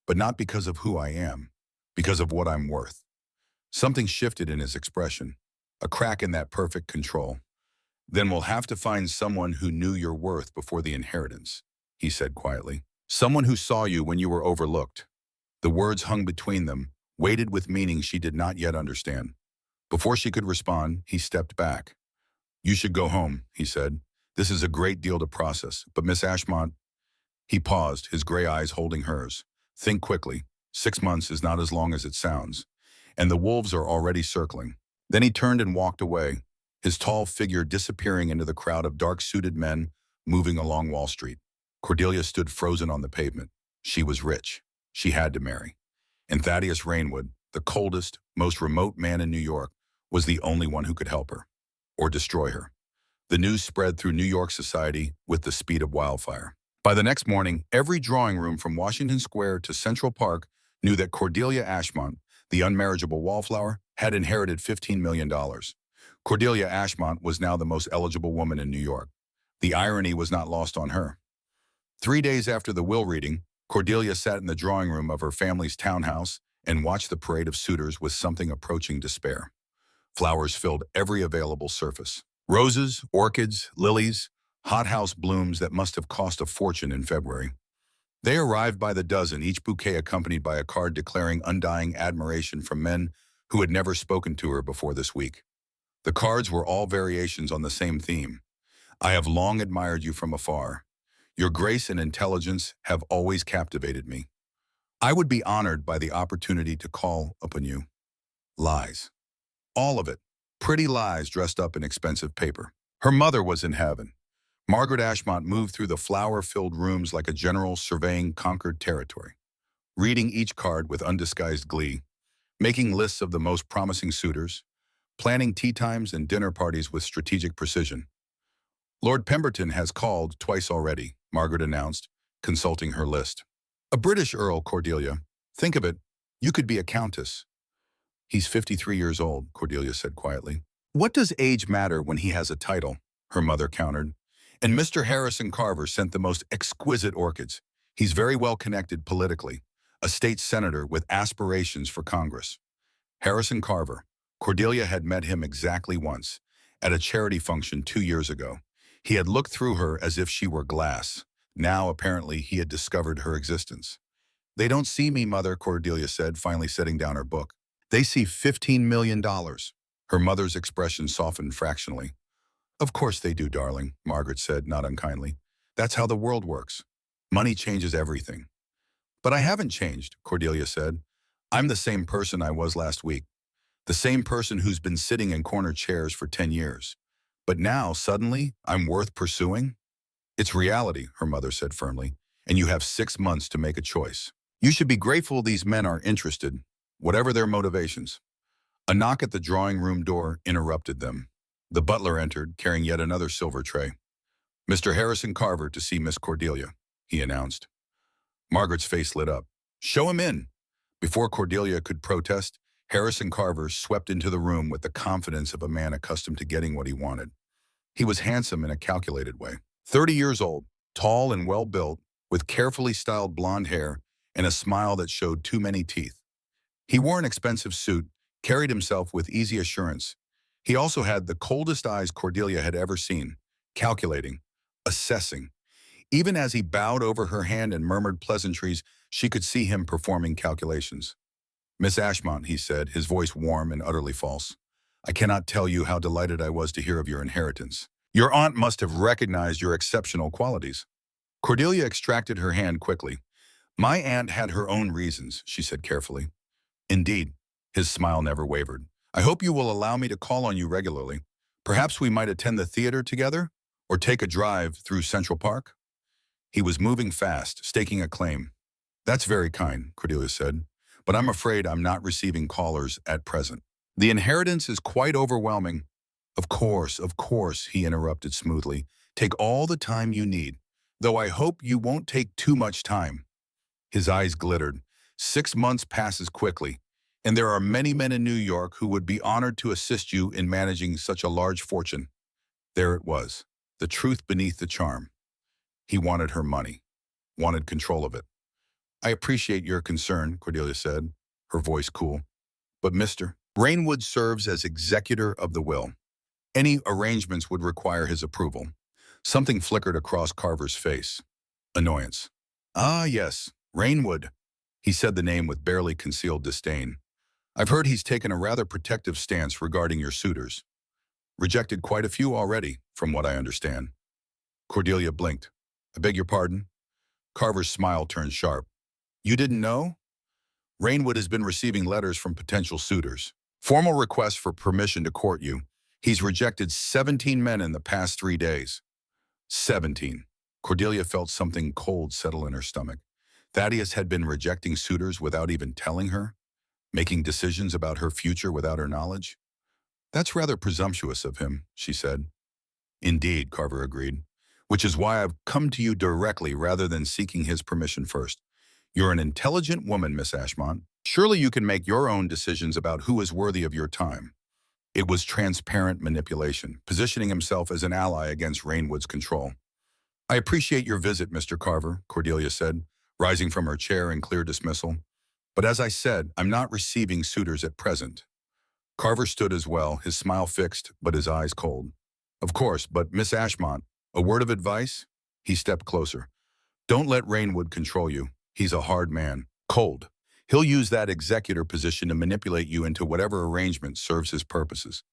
but not because of who I am, because of what I'm worth. Something shifted in his expression, a crack in that perfect control. Then we'll have to find someone who knew your worth before the inheritance, he said quietly. Someone who saw you when you were overlooked. The words hung between them, weighted with meaning she did not yet understand. Before she could respond, he stepped back. You should go home, he said. This is a great deal to process, but Miss Ashmont. He paused, his gray eyes holding hers. Think quickly. 6 months is not as long as it sounds, and the wolves are already circling. Then he turned and walked away, his tall figure disappearing into the crowd of dark-suited men moving along Wall Street. Cordelia stood frozen on the pavement. She was rich. She had to marry. And Thaddeus Rainwood, the coldest, most remote man in New York, was the only one who could help her, or destroy her. The news spread through New York society with the speed of wildfire. By the next morning, every drawing room from Washington Square to Central Park knew that Cordelia Ashmont, the unmarriageable wallflower, had inherited $15 million. Cordelia Ashmont was now the most eligible woman in New York. The irony was not lost on her. 3 days after the will reading, Cordelia sat in the drawing room of her family's townhouse and watched the parade of suitors with something approaching despair. Flowers filled every available surface. Roses, orchids, lilies, hothouse blooms that must have cost a fortune in February. They arrived by the dozen, each bouquet accompanied by a card declaring undying admiration from men who had never spoken to her before this week. The cards were all variations on the same theme. I have long admired you from afar. Your grace and intelligence have always captivated me. I would be honored by the opportunity to call upon you. Lies. All of it. Pretty lies dressed up in expensive paper. Her mother was in heaven. Margaret Ashmont moved through the flower-filled rooms like a general surveying conquered territory, reading each card with undisguised glee, making lists of the most promising suitors, planning tea times and dinner parties with strategic precision. Lord Pemberton has called twice already, Margaret announced, consulting her list. A British Earl, Cordelia. Think of it, you could be a countess. He's 53 years old, Cordelia said quietly. What does age matter when he has a title? Her mother countered. And Mr. Harrison Carver sent the most exquisite orchids. He's very well connected politically, a state senator with aspirations for Congress. Harrison Carver. Cordelia had met him exactly once, at a charity function 2 years ago. He had looked through her as if she were glass. Now, apparently, he had discovered her existence. They don't see me, Mother, Cordelia said, finally setting down her book. They see $15 million. Her mother's expression softened fractionally. Of course they do, darling, Margaret said, not unkindly. That's how the world works. Money changes everything. But I haven't changed, Cordelia said. I'm the same person I was last week. The same person who's been sitting in corner chairs for 10 years. But now, suddenly, I'm worth pursuing? It's reality, her mother said firmly, and you have 6 months to make a choice. You should be grateful these men are interested, whatever their motivations. A knock at the drawing room door interrupted them. The butler entered, carrying yet another silver tray. Mr. Harrison Carver to see Miss Cordelia, he announced. Margaret's face lit up. Show him in. Before Cordelia could protest, Harrison Carver swept into the room with the confidence of a man accustomed to getting what he wanted. He was handsome in a calculated way. 30 years old, tall and well-built, with carefully styled blonde hair and a smile that showed too many teeth. He wore an expensive suit, carried himself with easy assurance. He also had the coldest eyes Cordelia had ever seen, calculating, assessing. Even as he bowed over her hand and murmured pleasantries, she could see him performing calculations. Miss Ashmont, he said, his voice warm and utterly false. I cannot tell you how delighted I was to hear of your inheritance. Your aunt must have recognized your exceptional qualities. Cordelia extracted her hand quickly. My aunt had her own reasons, she said carefully. Indeed, his smile never wavered. I hope you will allow me to call on you regularly. Perhaps we might attend the theater together, or take a drive through Central Park? He was moving fast, staking a claim. That's very kind, Cordelia said, but I'm afraid I'm not receiving callers at present. The inheritance is quite overwhelming. Of course, he interrupted smoothly. Take all the time you need, though I hope you won't take too much time. His eyes glittered. 6 months passes quickly, and there are many men in New York who would be honored to assist you in managing such a large fortune. There it was, the truth beneath the charm. He wanted her money, wanted control of it. I appreciate your concern, Cordelia said, her voice cool. But Mr. Rainwood serves as executor of the will. Any arrangements would require his approval. Something flickered across Carver's face. Annoyance. Ah, yes, Rainwood. He said the name with barely concealed disdain. I've heard he's taken a rather protective stance regarding your suitors. Rejected quite a few already, from what I understand. Cordelia blinked. I beg your pardon? Carver's smile turned sharp. You didn't know? Rainwood has been receiving letters from potential suitors. Formal requests for permission to court you. He's rejected 17 men in the past 3 days. 17. Cordelia felt something cold settle in her stomach. Thaddeus had been rejecting suitors without even telling her, making decisions about her future without her knowledge. That's rather presumptuous of him, she said. Indeed, Carver agreed, which is why I've come to you directly rather than seeking his permission first. You're an intelligent woman, Miss Ashmont. Surely you can make your own decisions about who is worthy of your time. It was transparent manipulation, positioning himself as an ally against Rainwood's control. I appreciate your visit, Mr. Carver, Cordelia said, rising from her chair in clear dismissal. But as I said, I'm not receiving suitors at present. Carver stood as well, his smile fixed, but his eyes cold. Of course, but Miss Ashmont, a word of advice? He stepped closer. Don't let Rainwood control you. He's a hard man, cold. He'll use that executor position to manipulate you into whatever arrangement serves his purposes.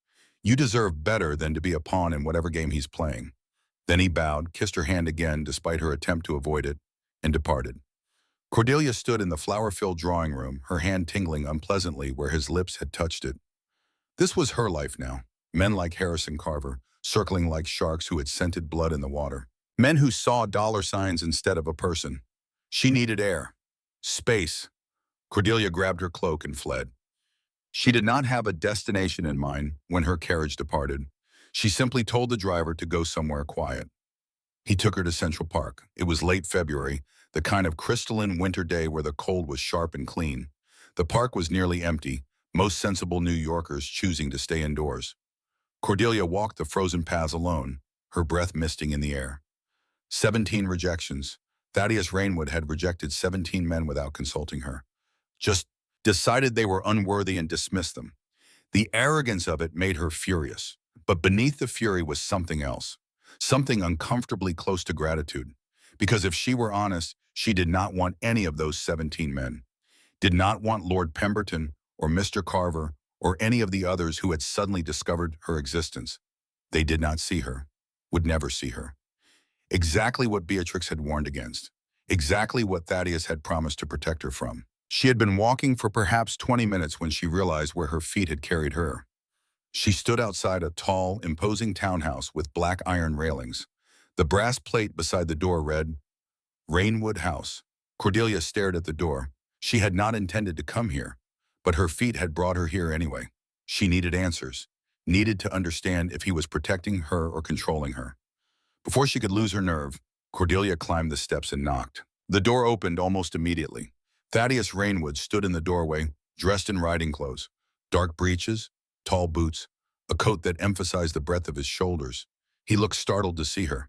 You deserve better than to be a pawn in whatever game he's playing. Then he bowed, kissed her hand again despite her attempt to avoid it, and departed. Cordelia stood in the flower-filled drawing room, her hand tingling unpleasantly where his lips had touched it. This was her life now. Men like Harrison Carver, circling like sharks who had scented blood in the water. Men who saw dollar signs instead of a person. She needed air. Space. Cordelia grabbed her cloak and fled. She did not have a destination in mind when her carriage departed. She simply told the driver to go somewhere quiet. He took her to Central Park. It was late February, the kind of crystalline winter day where the cold was sharp and clean. The park was nearly empty, most sensible New Yorkers choosing to stay indoors. Cordelia walked the frozen paths alone, her breath misting in the air. 17 rejections. Thaddeus Rainwood had rejected 17 men without consulting her. Just decided they were unworthy and dismissed them. The arrogance of it made her furious. But beneath the fury was something else. Something uncomfortably close to gratitude. Because if she were honest, she did not want any of those 17 men. Did not want Lord Pemberton or Mr. Carver or any of the others who had suddenly discovered her existence. They did not see her, would never see her. Exactly what Beatrix had warned against. Exactly what Thaddeus had promised to protect her from. She had been walking for perhaps 20 minutes when she realized where her feet had carried her. She stood outside a tall, imposing townhouse with black iron railings. The brass plate beside the door read, Rainwood House. Cordelia stared at the door. She had not intended to come here, but her feet had brought her here anyway. She needed answers, needed to understand if he was protecting her or controlling her. Before she could lose her nerve, Cordelia climbed the steps and knocked. The door opened almost immediately. Thaddeus Rainwood stood in the doorway, dressed in riding clothes, dark breeches, tall boots, a coat that emphasized the breadth of his shoulders. He looked startled to see her.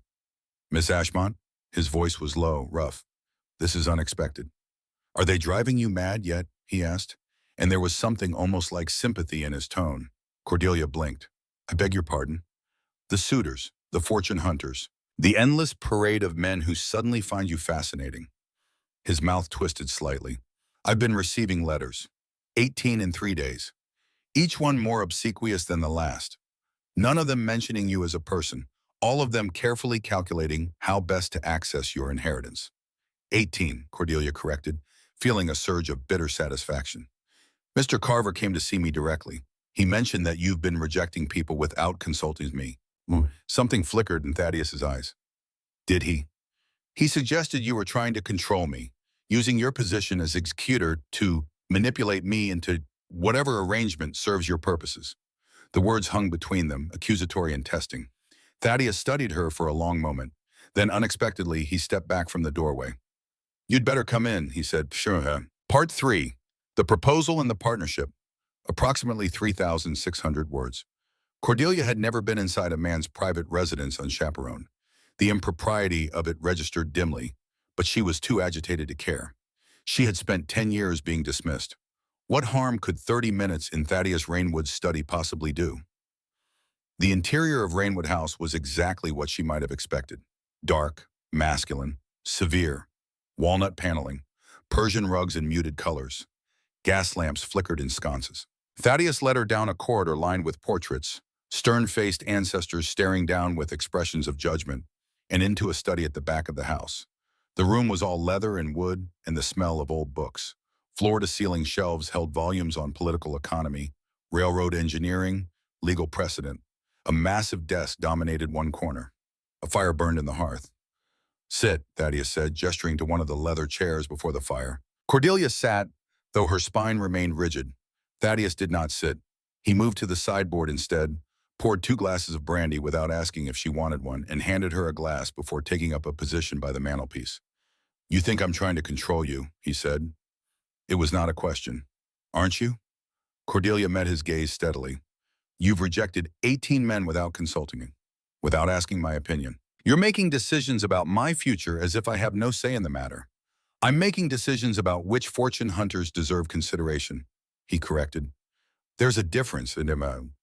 Miss Ashmont? His voice was low, rough. This is unexpected. Are they driving you mad yet? He asked, and there was something almost like sympathy in his tone. Cordelia blinked. I beg your pardon. The suitors, the fortune hunters, the endless parade of men who suddenly find you fascinating. His mouth twisted slightly. I've been receiving letters. 18 in 3 days. Each one more obsequious than the last. None of them mentioning you as a person. All of them carefully calculating how best to access your inheritance. 18, Cordelia corrected, feeling a surge of bitter satisfaction. Mr. Carver came to see me directly. He mentioned that you've been rejecting people without consulting me. Something flickered in Thaddeus's eyes. Did he? He suggested you were trying to control me, using your position as executor to manipulate me into whatever arrangement serves your purposes. The words hung between them, accusatory and testing. Thaddeus studied her for a long moment. Then unexpectedly, he stepped back from the doorway. You'd better come in, he said. Sure. Part 3. The Proposal and the Partnership. Approximately 3,600 words. Cordelia had never been inside a man's private residence unchaperoned. The impropriety of it registered dimly, but she was too agitated to care. She had spent 10 years being dismissed. What harm could 30 minutes in Thaddeus Rainwood's study possibly do? The interior of Rainwood House was exactly what she might have expected. Dark, masculine, severe, walnut paneling, Persian rugs in muted colors. Gas lamps flickered in sconces. Thaddeus led her down a corridor lined with portraits, stern-faced ancestors staring down with expressions of judgment, and into a study at the back of the house. The room was all leather and wood and the smell of old books. Floor-to-ceiling shelves held volumes on political economy, railroad engineering, legal precedent. A massive desk dominated one corner. A fire burned in the hearth. Sit, Thaddeus said, gesturing to one of the leather chairs before the fire. Cordelia sat, though her spine remained rigid. Thaddeus did not sit. He moved to the sideboard instead, poured 2 glasses of brandy without asking if she wanted one, and handed her a glass before taking up a position by the mantelpiece. You think I'm trying to control you, he said. It was not a question. Aren't you? Cordelia met his gaze steadily. You've rejected 18 men without consulting me, without asking my opinion. You're making decisions about my future as if I have no say in the matter. I'm making decisions about which fortune hunters deserve consideration, he corrected. There's a difference in them.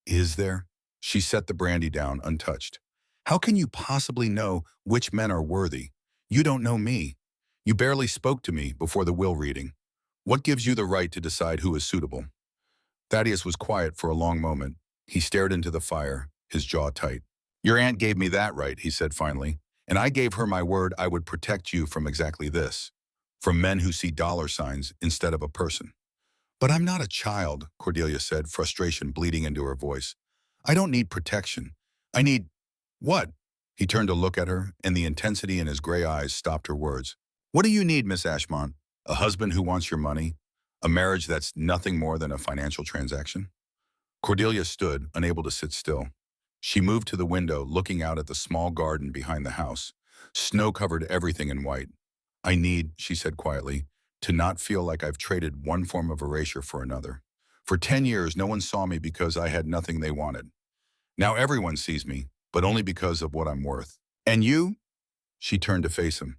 Is there? She set the brandy down, untouched. How can you possibly know which men are worthy? You don't know me. You barely spoke to me before the will reading. What gives you the right to decide who is suitable? Thaddeus was quiet for a long moment. He stared into the fire, his jaw tight. Your aunt gave me that right, he said finally, and I gave her my word I would protect you from exactly this, from men who see dollar signs instead of a person. But I'm not a child, Cordelia said, frustration bleeding into her voice. I don't need protection. I need… What? He turned to look at her, and the intensity in his gray eyes stopped her words. What do you need, Miss Ashmont? A husband who wants your money? A marriage that's nothing more than a financial transaction? Cordelia stood, unable to sit still. She moved to the window, looking out at the small garden behind the house. Snow covered everything in white. I need, she said quietly, to not feel like I've traded one form of erasure for another. For 10 years, no one saw me because I had nothing they wanted. Now everyone sees me, but only because of what I'm worth. And you? She turned to face him.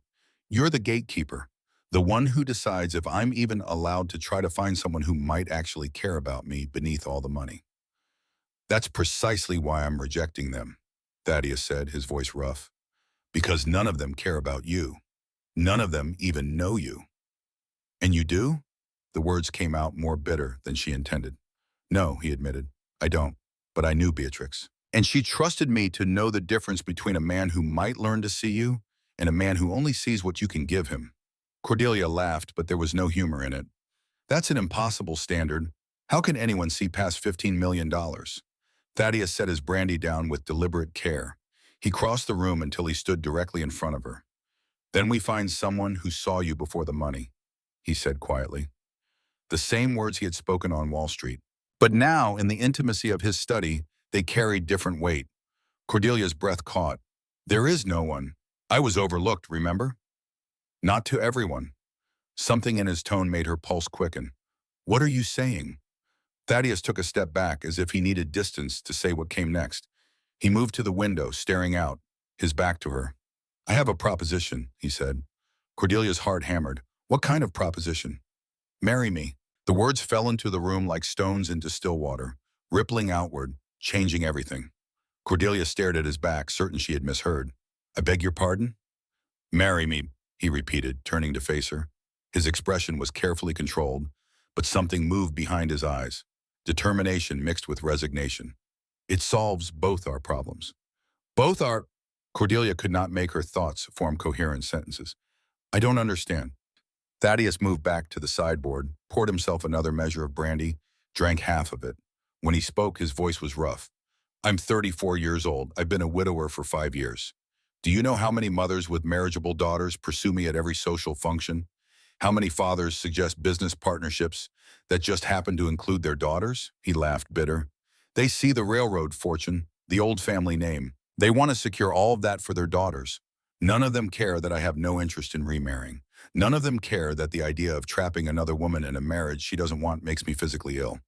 You're the gatekeeper, the one who decides if I'm even allowed to try to find someone who might actually care about me beneath all the money. That's precisely why I'm rejecting them, Thaddeus said, his voice rough. Because none of them care about you. None of them even know you. And you do? The words came out more bitter than she intended. No, he admitted. I don't. But I knew Beatrix. And she trusted me to know the difference between a man who might learn to see you and a man who only sees what you can give him. Cordelia laughed, but there was no humor in it. That's an impossible standard. How can anyone see past $15 million? Thaddeus set his brandy down with deliberate care. He crossed the room until he stood directly in front of her. Then we find someone who saw you before the money, he said quietly. The same words he had spoken on Wall Street. But now, in the intimacy of his study, they carried different weight. Cordelia's breath caught. There is no one. I was overlooked, remember? Not to everyone. Something in his tone made her pulse quicken. What are you saying? Thaddeus took a step back as if he needed distance to say what came next. He moved to the window, staring out, his back to her. I have a proposition, he said. Cordelia's heart hammered. What kind of proposition? Marry me. The words fell into the room like stones into still water, rippling outward, changing everything. Cordelia stared at his back, certain she had misheard. I beg your pardon? Marry me, he repeated, turning to face her. His expression was carefully controlled, but something moved behind his eyes. Determination mixed with resignation. It solves both our problems. Both our… Cordelia could not make her thoughts form coherent sentences. I don't understand. Thaddeus moved back to the sideboard, poured himself another measure of brandy, drank half of it. When he spoke, his voice was rough. I'm 34 years old. I've been a widower for 5 years. Do you know how many mothers with marriageable daughters pursue me at every social function? How many fathers suggest business partnerships that just happen to include their daughters? He laughed bitter. They see the railroad fortune, the old family name. They want to secure all of that for their daughters. None of them care that I have no interest in remarrying. None of them care that the idea of trapping another woman in a marriage she doesn't want makes me physically ill.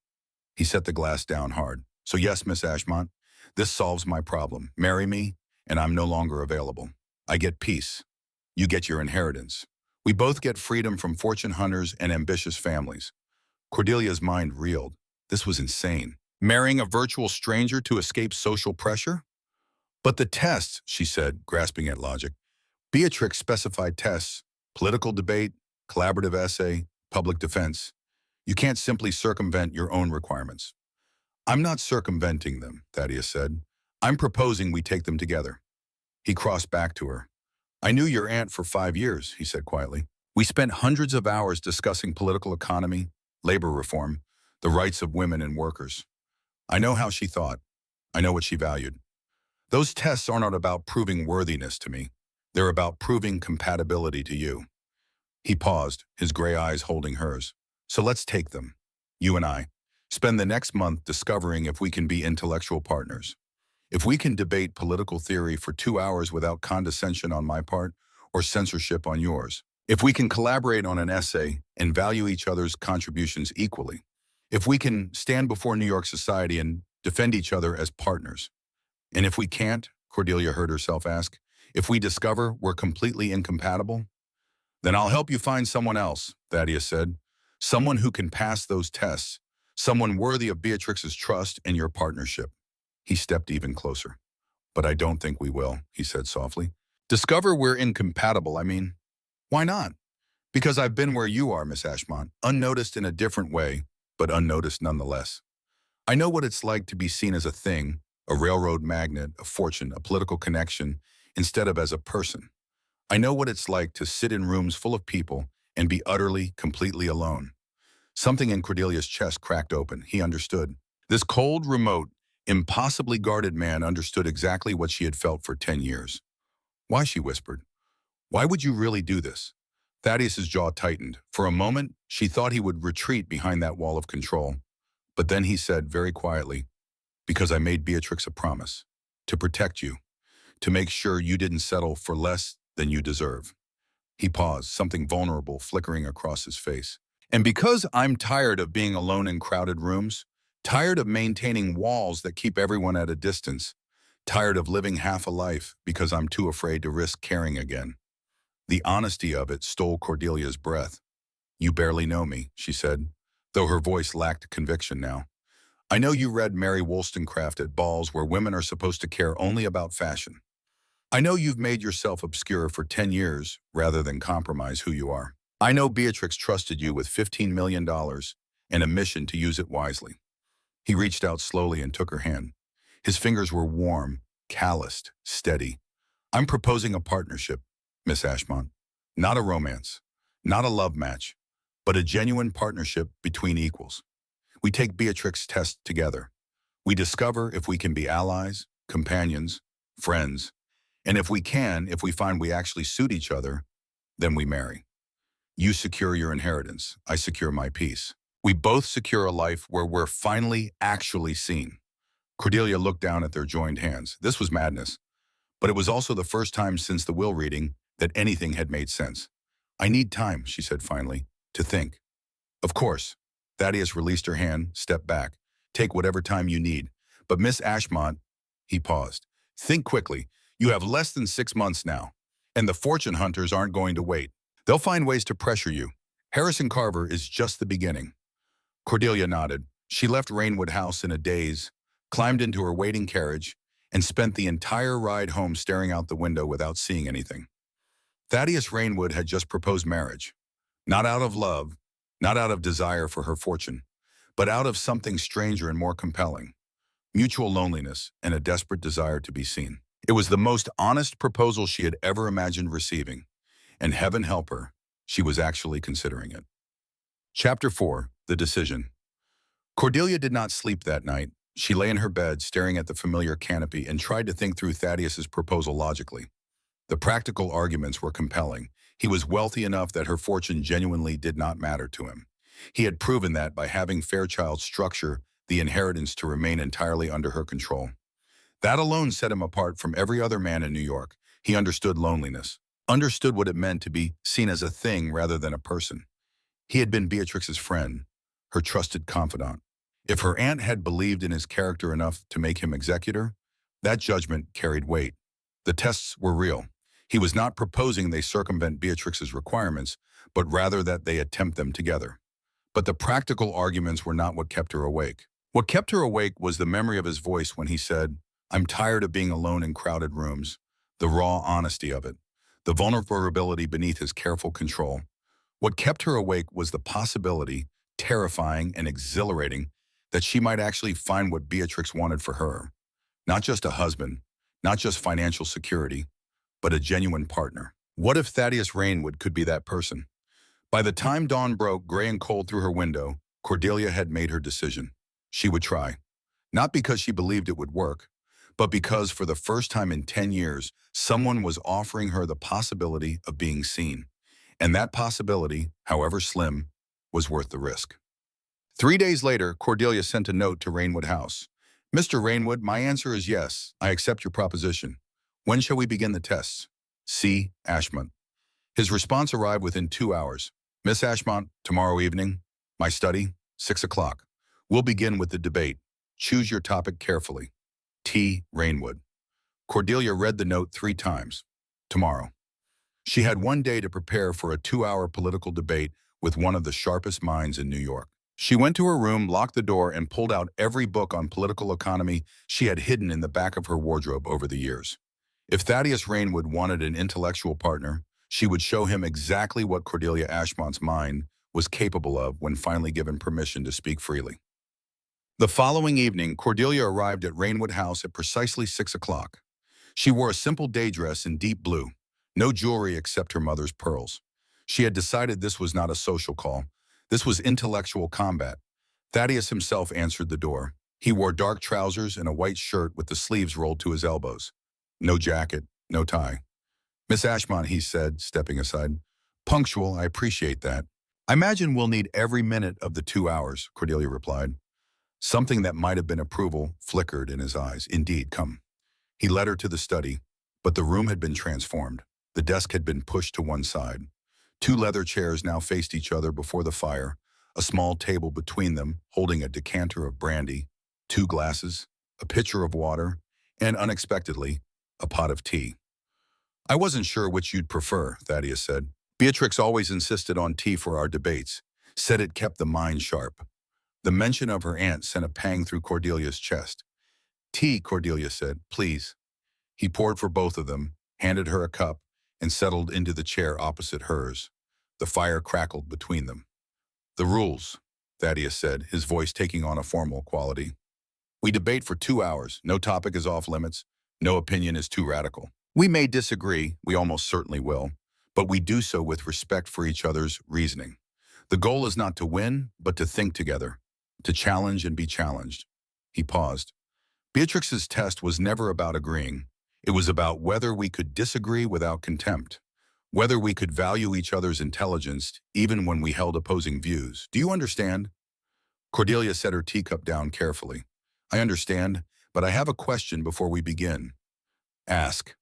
He set the glass down hard. So yes, Miss Ashmont, this solves my problem. Marry me, and I'm no longer available. I get peace. You get your inheritance. We both get freedom from fortune hunters and ambitious families. Cordelia's mind reeled. This was insane. Marrying a virtual stranger to escape social pressure? But the tests, she said, grasping at logic. Beatrix specified tests: political debate, collaborative essay, public defense. You can't simply circumvent your own requirements. I'm not circumventing them, Thaddeus said. I'm proposing we take them together. He crossed back to her. I knew your aunt for 5 years, he said quietly. We spent hundreds of hours discussing political economy, labor reform, the rights of women and workers. I know how she thought. I know what she valued. Those tests are not about proving worthiness to me. They're about proving compatibility to you. He paused, his gray eyes holding hers. So let's take them. You and I. Spend the next month discovering if we can be intellectual partners. If we can debate political theory for 2 hours without condescension on my part or censorship on yours. If we can collaborate on an essay and value each other's contributions equally. If we can stand before New York society and defend each other as partners. And if we can't, Cordelia heard herself ask, if we discover we're completely incompatible, then I'll help you find someone else, Thaddeus said. Someone who can pass those tests. Someone worthy of Beatrix's trust and your partnership. He stepped even closer. But I don't think we will, he said softly. Discover we're incompatible, I mean. Why not? Because I've been where you are, Miss Ashmont, unnoticed in a different way, but unnoticed nonetheless. I know what it's like to be seen as a thing, a railroad magnate, a fortune, a political connection, instead of as a person. I know what it's like to sit in rooms full of people and be utterly, completely alone. Something in Cordelia's chest cracked open. He understood. This cold, remote, impossibly guarded man understood exactly what she had felt for 10 years. Why, she whispered. Why would you really do this? Thaddeus's jaw tightened. For a moment, she thought he would retreat behind that wall of control. But then he said very quietly, because I made Beatrix a promise. To protect you. To make sure you didn't settle for less than you deserve. He paused, something vulnerable flickering across his face. And because I'm tired of being alone in crowded rooms, tired of maintaining walls that keep everyone at a distance, tired of living half a life because I'm too afraid to risk caring again. The honesty of it stole Cordelia's breath. You barely know me, she said, though her voice lacked conviction now. I know you read Mary Wollstonecraft at balls where women are supposed to care only about fashion. I know you've made yourself obscure for 10 years rather than compromise who you are. I know Beatrix trusted you with $15 million and a mission to use it wisely. He reached out slowly and took her hand. His fingers were warm, calloused, steady. I'm proposing a partnership, Miss Ashmont. Not a romance, not a love match, but a genuine partnership between equals. We take Beatrix's test together. We discover if we can be allies, companions, friends, and if we find we actually suit each other, then we marry. You secure your inheritance, I secure my peace. We both secure a life where we're finally actually seen. Cordelia looked down at their joined hands. This was madness, but it was also the first time since the will reading that anything had made sense. I need time, she said finally, to think. Of course. Thaddeus released her hand, stepped back. Take whatever time you need. But Miss Ashmont, he paused. Think quickly. You have less than 6 months now, and the fortune hunters aren't going to wait. They'll find ways to pressure you. Harrison Carver is just the beginning. Cordelia nodded. She left Rainwood House in a daze, climbed into her waiting carriage, and spent the entire ride home staring out the window without seeing anything. Thaddeus Rainwood had just proposed marriage. Not out of love, not out of desire for her fortune, but out of something stranger and more compelling. Mutual loneliness and a desperate desire to be seen. It was the most honest proposal she had ever imagined receiving, and heaven help her, she was actually considering it. Chapter 4, The Decision. Cordelia did not sleep that night. She lay in her bed, staring at the familiar canopy, and tried to think through Thaddeus's proposal logically. The practical arguments were compelling. He was wealthy enough that her fortune genuinely did not matter to him. He had proven that by having Fairchild structure the inheritance to remain entirely under her control. That alone set him apart from every other man in New York. He understood loneliness, understood what it meant to be seen as a thing rather than a person. He had been Beatrix's friend, her trusted confidant. If her aunt had believed in his character enough to make him executor, that judgment carried weight. The tests were real. He was not proposing they circumvent Beatrix's requirements, but rather that they attempt them together. But the practical arguments were not what kept her awake. What kept her awake was the memory of his voice when he said, I'm tired of being alone in crowded rooms, the raw honesty of it, the vulnerability beneath his careful control. What kept her awake was the possibility, terrifying and exhilarating, that she might actually find what Beatrix wanted for her. Not just a husband, not just financial security, but a genuine partner. What if Thaddeus Rainwood could be that person? By the time dawn broke gray and cold through her window, Cordelia had made her decision. She would try. Not because she believed it would work, but because for the first time in 10 years, someone was offering her the possibility of being seen. And that possibility, however slim, was worth the risk. 3 days later, Cordelia sent a note to Rainwood House. Mr. Rainwood, my answer is yes. I accept your proposition. When shall we begin the tests? C. Ashmont. His response arrived within 2 hours. Miss Ashmont, tomorrow evening, my study, 6 o'clock. We'll begin with the debate. Choose your topic carefully. T. Rainwood. Cordelia read the note 3 times. Tomorrow. She had 1 day to prepare for a 2-hour political debate with one of the sharpest minds in New York. She went to her room, locked the door, and pulled out every book on political economy she had hidden in the back of her wardrobe over the years. If Thaddeus Rainwood wanted an intellectual partner, she would show him exactly what Cordelia Ashmont's mind was capable of when finally given permission to speak freely. The following evening, Cordelia arrived at Rainwood House at precisely 6 o'clock. She wore a simple day dress in deep blue, no jewelry except her mother's pearls. She had decided this was not a social call. This was intellectual combat. Thaddeus himself answered the door. He wore dark trousers and a white shirt with the sleeves rolled to his elbows. No jacket, no tie. "Miss Ashmont," he said, stepping aside. "Punctual, I appreciate that." "I imagine we'll need every minute of the 2 hours," Cordelia replied. Something that might have been approval flickered in his eyes. "Indeed, come." He led her to the study, but the room had been transformed. The desk had been pushed to one side. Two leather chairs now faced each other before the fire, a small table between them holding a decanter of brandy, two glasses, a pitcher of water, and unexpectedly, a pot of tea. "I wasn't sure which you'd prefer," Thaddeus said. "Beatrix always insisted on tea for our debates, said it kept the mind sharp." The mention of her aunt sent a pang through Cordelia's chest. "Tea," Cordelia said, "please." He poured for both of them, handed her a cup, and settled into the chair opposite hers. The fire crackled between them. "The rules," Thaddeus said, his voice taking on a formal quality. "We debate for 2 hours. No topic is off limits. No opinion is too radical. We may disagree, we almost certainly will, but we do so with respect for each other's reasoning. The goal is not to win, but to think together, to challenge and be challenged." He paused. Beatrix's test was never about agreeing. It was about whether we could disagree without contempt, whether we could value each other's intelligence even when we held opposing views. "Do you understand?" Cordelia set her teacup down carefully. "I understand, but I have a question before we begin." "Ask."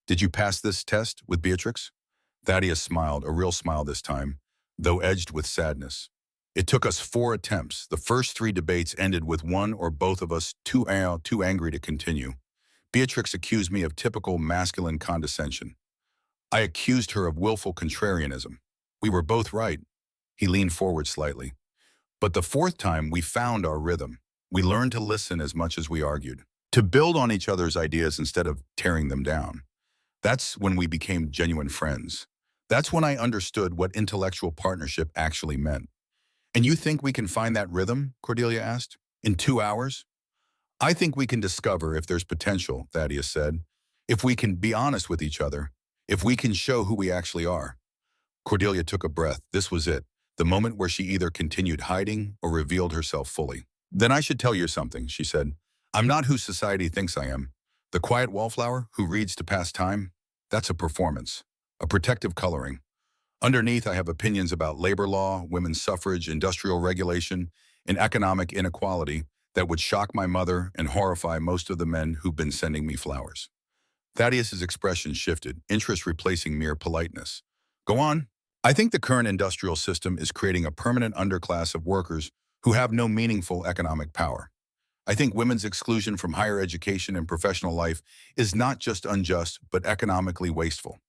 "Did you pass this test with Beatrix?" Thaddeus smiled, a real smile this time, though edged with sadness. "It took us 4 attempts. The first 3 debates ended with one or both of us too angry to continue. Beatrix accused me of typical masculine condescension. I accused her of willful contrarianism. We were both right." He leaned forward slightly. "But the 4th time, we found our rhythm. We learned to listen as much as we argued, to build on each other's ideas instead of tearing them down. That's when we became genuine friends. That's when I understood what intellectual partnership actually meant." "And you think we can find that rhythm?" Cordelia asked. "In 2 hours?" "I think we can discover if there's potential," Thaddeus said. "If we can be honest with each other. If we can show who we actually are." Cordelia took a breath. This was it, the moment where she either continued hiding or revealed herself fully. "Then I should tell you something," she said. "I'm not who society thinks I am. The quiet wallflower who reads to pass time, that's a performance, a protective coloring. Underneath, I have opinions about labor law, women's suffrage, industrial regulation, and economic inequality that would shock my mother and horrify most of the men who've been sending me flowers." Thaddeus's expression shifted, interest replacing mere politeness. "Go on." "I think the current industrial system is creating a permanent underclass of workers who have no meaningful economic power. I think women's exclusion from higher education and professional life is not just unjust, but economically wasteful.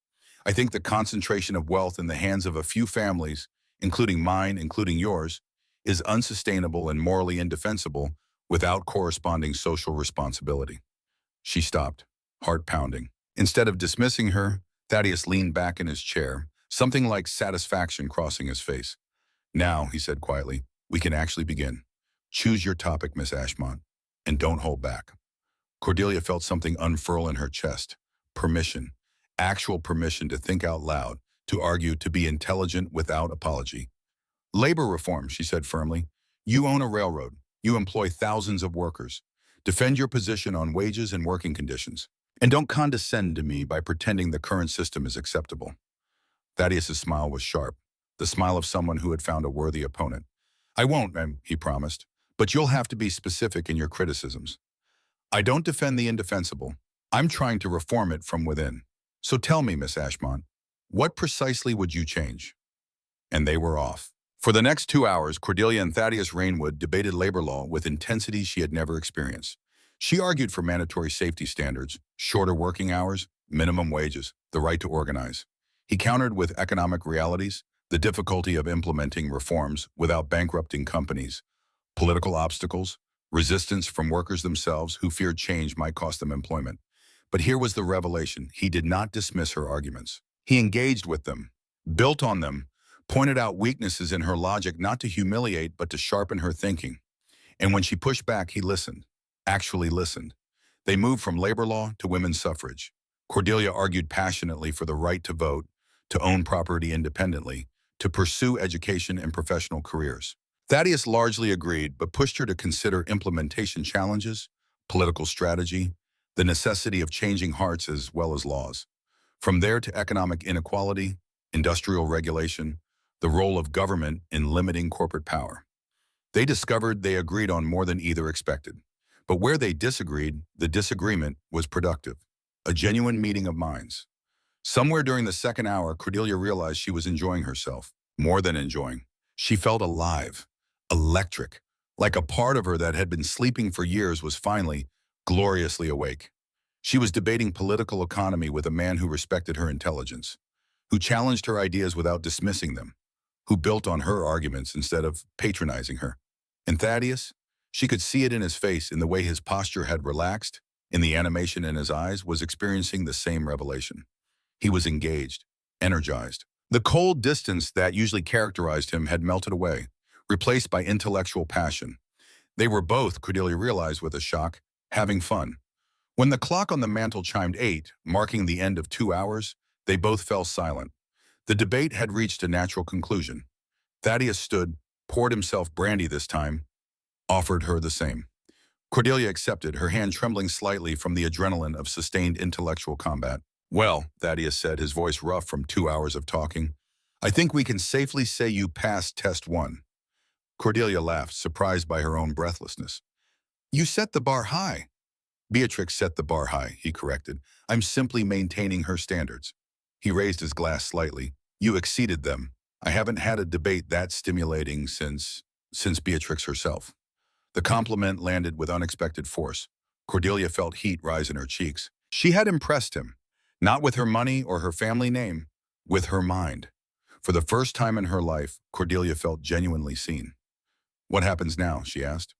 I think the concentration of wealth in the hands of a few families, including mine, including yours, is unsustainable and morally indefensible without corresponding social responsibility." She stopped, heart pounding. Instead of dismissing her, Thaddeus leaned back in his chair, something like satisfaction crossing his face. "Now," he said quietly, "we can actually begin. Choose your topic, Miss Ashmont, and don't hold back." Cordelia felt something unfurl in her chest. Permission. Actual permission to think out loud, to argue, to be intelligent without apology. "Labor reform," she said firmly. "You own a railroad. You employ thousands of workers. Defend your position on wages and working conditions. And don't condescend to me by pretending the current system is acceptable." Thaddeus's smile was sharp, the smile of someone who had found a worthy opponent. "I won't," he promised, "but you'll have to be specific in your criticisms. I don't defend the indefensible. I'm trying to reform it from within. So tell me, Miss Ashmont, what precisely would you change?" And they were off. For the next 2 hours, Cordelia and Thaddeus Rainwood debated labor law with intensity she had never experienced. She argued for mandatory safety standards, shorter working hours, minimum wages, the right to organize. He countered with economic realities, the difficulty of implementing reforms without bankrupting companies, political obstacles, resistance from workers themselves who feared change might cost them employment. But here was the revelation. He did not dismiss her arguments. He engaged with them, built on them, pointed out weaknesses in her logic not to humiliate but to sharpen her thinking. And when she pushed back, he listened, actually listened. They moved from labor law to women's suffrage. Cordelia argued passionately for the right to vote, to own property independently, to pursue education and professional careers. Thaddeus largely agreed, but pushed her to consider implementation challenges, political strategy, the necessity of changing hearts as well as laws. From there to economic inequality, industrial regulation, the role of government in limiting corporate power. They discovered they agreed on more than either expected. But where they disagreed, the disagreement was productive, a genuine meeting of minds. Somewhere during the second hour, Cordelia realized she was enjoying herself, more than enjoying. She felt alive, electric, like a part of her that had been sleeping for years was finally, gloriously awake. She was debating political economy with a man who respected her intelligence, who challenged her ideas without dismissing them, who built on her arguments instead of patronizing her. And Thaddeus, she could see it in his face, in the way his posture had relaxed, in the animation in his eyes, was experiencing the same revelation. He was engaged, energized. The cold distance that usually characterized him had melted away, replaced by intellectual passion. They were both, Cordelia realized with a shock, having fun. When the clock on the mantel chimed 8, marking the end of 2 hours, they both fell silent. The debate had reached a natural conclusion. Thaddeus stood, poured himself brandy this time, offered her the same. Cordelia accepted, her hand trembling slightly from the adrenaline of sustained intellectual combat. "Well," Thaddeus said, his voice rough from 2 hours of talking, "I think we can safely say you passed test 1. Cordelia laughed, surprised by her own breathlessness. "You set the bar high." "Beatrix set the bar high," he corrected. "I'm simply maintaining her standards." He raised his glass slightly. "You exceeded them. I haven't had a debate that stimulating since Beatrix herself." The compliment landed with unexpected force. Cordelia felt heat rise in her cheeks. She had impressed him, not with her money or her family name, with her mind. For the first time in her life, Cordelia felt genuinely seen. "What happens now?" she asked.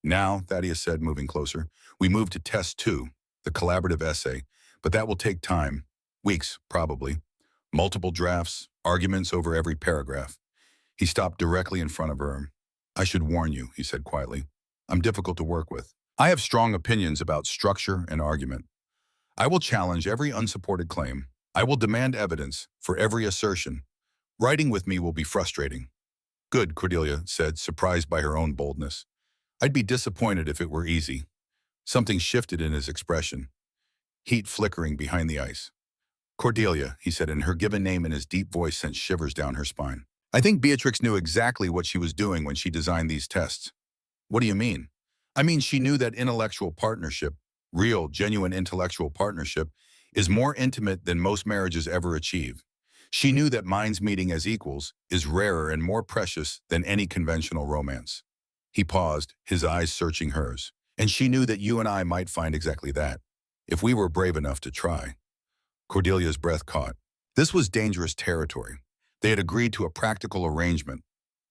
"Now," Thaddeus said, moving closer, "we move to test 2, the collaborative essay, but that will take time, weeks, probably. Multiple drafts, arguments over every paragraph." He stopped directly in front of her. "I should warn you," he said quietly. "I'm difficult to work with. I have strong opinions about structure and argument. I will challenge every unsupported claim. I will demand evidence for every assertion. Writing with me will be frustrating." "Good," Cordelia said, surprised by her own boldness. "I'd be disappointed if it were easy." Something shifted in his expression, heat flickering behind the ice. "Cordelia," he said, and her given name in his deep voice sent shivers down her spine. "I think Beatrix knew exactly what she was doing when she designed these tests." "What do you mean?" "I mean, she knew that intellectual partnership, real, genuine intellectual partnership, is more intimate than most marriages ever achieve. She knew that minds meeting as equals is rarer and more precious than any conventional romance." He paused, his eyes searching hers. "And she knew that you and I might find exactly that, if we were brave enough to try." Cordelia's breath caught. This was dangerous territory. They had agreed to a practical arrangement,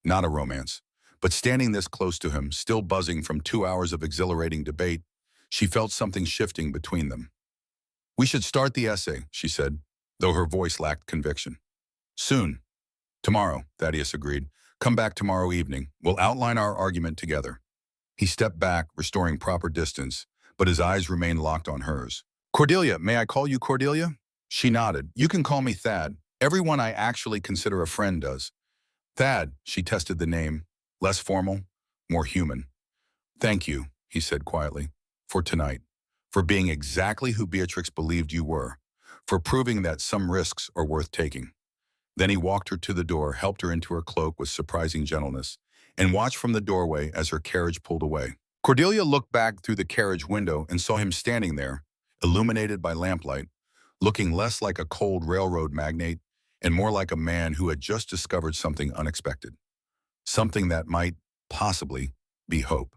not a romance. But standing this close to him, still buzzing from 2 hours of exhilarating debate, she felt something shifting between them. "We should start the essay," she said, though her voice lacked conviction. "Soon. Tomorrow," Thaddeus agreed. "Come back tomorrow evening. We'll outline our argument together." He stepped back, restoring proper distance, but his eyes remained locked on hers. "Cordelia, may I call you Cordelia?" She nodded. "You can call me Thad. Everyone I actually consider a friend does." "Thad," she tested the name, less formal, more human. "Thank you," he said quietly, "for tonight, for being exactly who Beatrix believed you were, for proving that some risks are worth taking." Then he walked her to the door, helped her into her cloak with surprising gentleness, and watched from the doorway as her carriage pulled away. Cordelia looked back through the carriage window and saw him standing there, illuminated by lamplight, looking less like a cold railroad magnate and more like a man who had just discovered something unexpected. Something that might, possibly, be hope.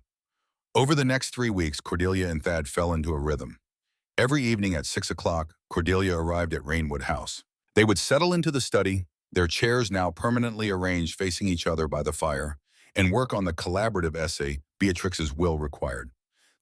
Over the next 3 weeks, Cordelia and Thad fell into a rhythm. Every evening at 6 o'clock, Cordelia arrived at Rainwood House. They would settle into the study, their chairs now permanently arranged facing each other by the fire, and work on the collaborative essay Beatrix's will required.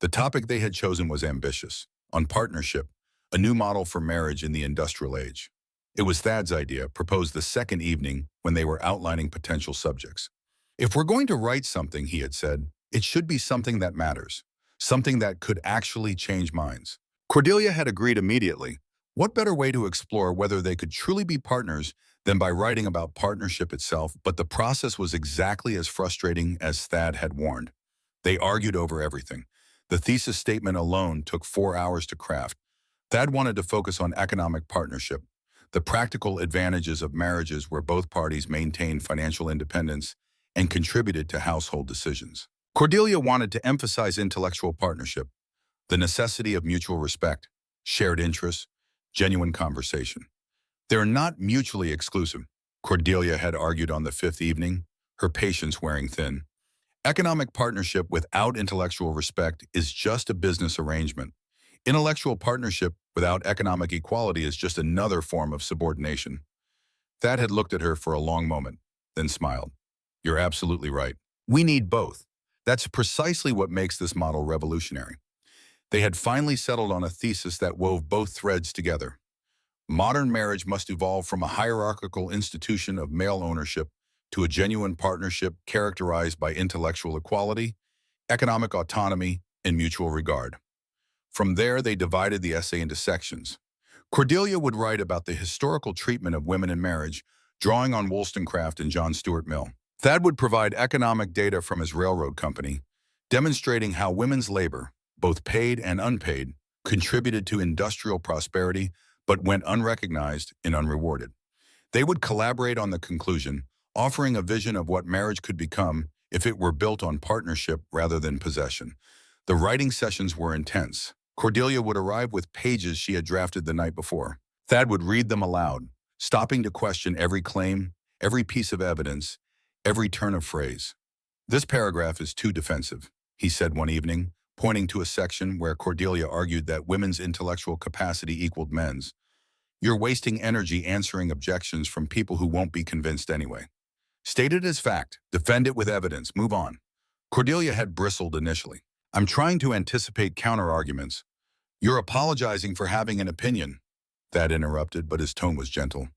The topic they had chosen was ambitious, on partnership, a new model for marriage in the industrial age. It was Thad's idea, proposed the second evening when they were outlining potential subjects. "If we're going to write something," he had said, It should be something that matters, something that could actually change minds. Cordelia had agreed immediately. What better way to explore whether they could truly be partners than by writing about partnership itself? But the process was exactly as frustrating as Thad had warned. They argued over everything. The thesis statement alone took 4 hours to craft. Thad wanted to focus on economic partnership, the practical advantages of marriages where both parties maintained financial independence and contributed to household decisions. Cordelia wanted to emphasize intellectual partnership, the necessity of mutual respect, shared interests, genuine conversation. They're not mutually exclusive, Cordelia had argued on the fifth evening, her patience wearing thin. Economic partnership without intellectual respect is just a business arrangement. Intellectual partnership without economic equality is just another form of subordination. Thad had looked at her for a long moment, then smiled. You're absolutely right. We need both. That's precisely what makes this model revolutionary. They had finally settled on a thesis that wove both threads together. Modern marriage must evolve from a hierarchical institution of male ownership to a genuine partnership characterized by intellectual equality, economic autonomy, and mutual regard. From there, they divided the essay into sections. Cordelia would write about the historical treatment of women in marriage, drawing on Wollstonecraft and John Stuart Mill. Thad would provide economic data from his railroad company, demonstrating how women's labor, both paid and unpaid, contributed to industrial prosperity but went unrecognized and unrewarded. They would collaborate on the conclusion, offering a vision of what marriage could become if it were built on partnership rather than possession. The writing sessions were intense. Cordelia would arrive with pages she had drafted the night before. Thad would read them aloud, stopping to question every claim, every piece of evidence, every turn of phrase. This paragraph is too defensive, he said one evening, pointing to a section where Cordelia argued that women's intellectual capacity equaled men's. You're wasting energy answering objections from people who won't be convinced anyway. State it as fact, defend it with evidence, move on. Cordelia had bristled initially. I'm trying to anticipate counter-arguments. You're apologizing for having an opinion, Thad interrupted, but his tone was gentle.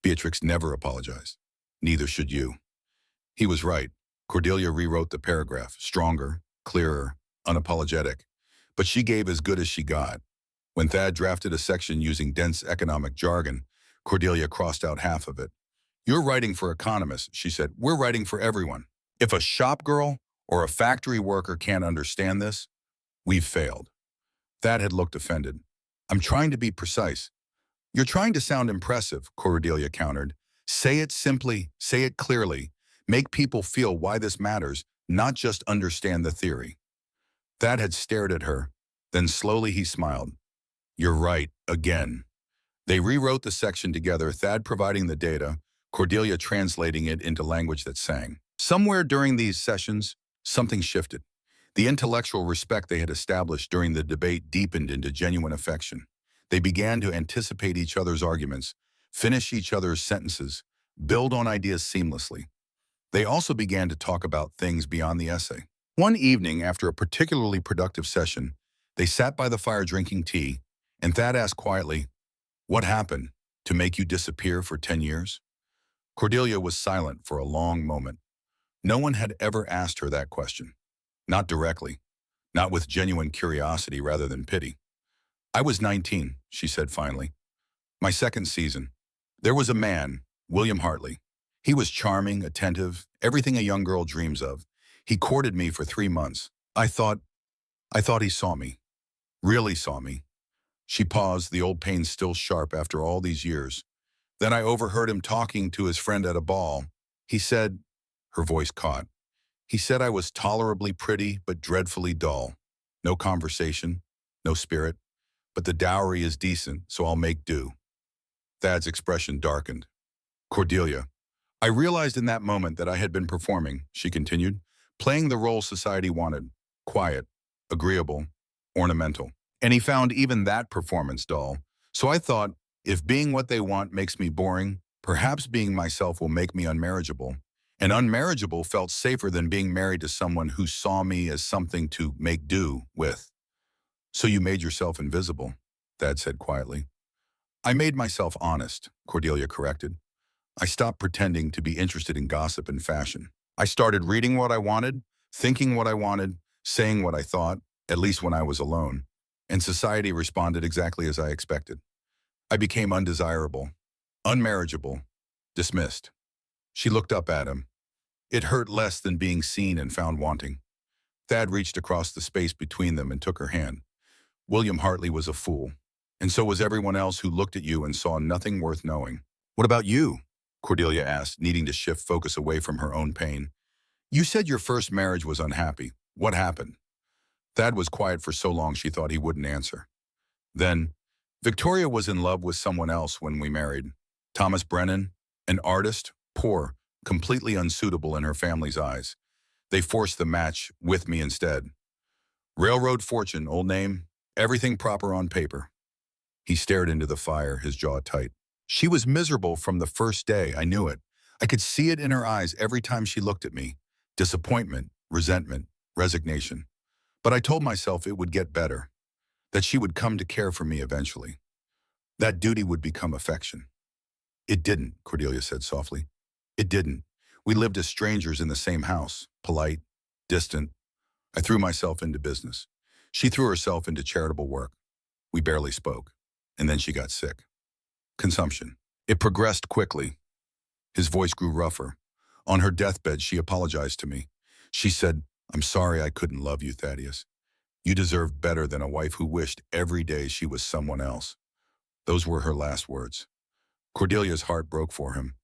Beatrix never apologized. Neither should you. He was right. Cordelia rewrote the paragraph, stronger, clearer, unapologetic, but she gave as good as she got. When Thad drafted a section using dense economic jargon, Cordelia crossed out half of it. You're writing for economists, she said. We're writing for everyone. If a shop girl or a factory worker can't understand this, we've failed. Thad had looked offended. I'm trying to be precise. You're trying to sound impressive, Cordelia countered. Say it simply, say it clearly. Make people feel why this matters, not just understand the theory. Thad had stared at her. Then slowly he smiled. You're right, again. They rewrote the section together, Thad providing the data, Cordelia translating it into language that sang. Somewhere during these sessions, something shifted. The intellectual respect they had established during the debate deepened into genuine affection. They began to anticipate each other's arguments, finish each other's sentences, build on ideas seamlessly. They also began to talk about things beyond the essay. One evening, after a particularly productive session, they sat by the fire drinking tea, and Thad asked quietly, "What happened to make you disappear for 10 years?" Cordelia was silent for a long moment. No one had ever asked her that question. Not directly, not with genuine curiosity rather than pity. I was 19, she said finally. My second season. There was a man, William Hartley. He was charming, attentive, everything a young girl dreams of. He courted me for 3 months. I thought he saw me. Really saw me. She paused, the old pain still sharp after all these years. Then I overheard him talking to his friend at a ball. He said, her voice caught. He said I was tolerably pretty, but dreadfully dull. No conversation, no spirit. But the dowry is decent, so I'll make do. Thad's expression darkened. Cordelia. I realized in that moment that I had been performing, she continued, playing the role society wanted. Quiet, agreeable, ornamental. And he found even that performance dull. So I thought, if being what they want makes me boring, perhaps being myself will make me unmarriageable. And unmarriageable felt safer than being married to someone who saw me as something to make do with. So you made yourself invisible, Thad said quietly. I made myself honest, Cordelia corrected. I stopped pretending to be interested in gossip and fashion. I started reading what I wanted, thinking what I wanted, saying what I thought, at least when I was alone, and society responded exactly as I expected. I became undesirable, unmarriageable, dismissed. She looked up at him. It hurt less than being seen and found wanting. Thad reached across the space between them and took her hand. William Hartley was a fool, and so was everyone else who looked at you and saw nothing worth knowing. What about you? Cordelia asked, needing to shift focus away from her own pain. You said your first marriage was unhappy. What happened? Thad was quiet for so long she thought he wouldn't answer. Then, Victoria was in love with someone else when we married. Thomas Brennan, an artist, poor, completely unsuitable in her family's eyes. They forced the match with me instead. Railroad fortune, old name, everything proper on paper. He stared into the fire, his jaw tight. She was miserable from the first day, I knew it. I could see it in her eyes every time she looked at me. Disappointment, resentment, resignation. But I told myself it would get better, that she would come to care for me eventually. That duty would become affection. It didn't, Cordelia said softly. It didn't. We lived as strangers in the same house, polite, distant. I threw myself into business. She threw herself into charitable work. We barely spoke. And then she got sick. Consumption. It progressed quickly. His voice grew rougher. On her deathbed, she apologized to me. She said, I'm sorry I couldn't love you, Thaddeus. You deserve better than a wife who wished every day she was someone else. Those were her last words. Cordelia's heart broke for him.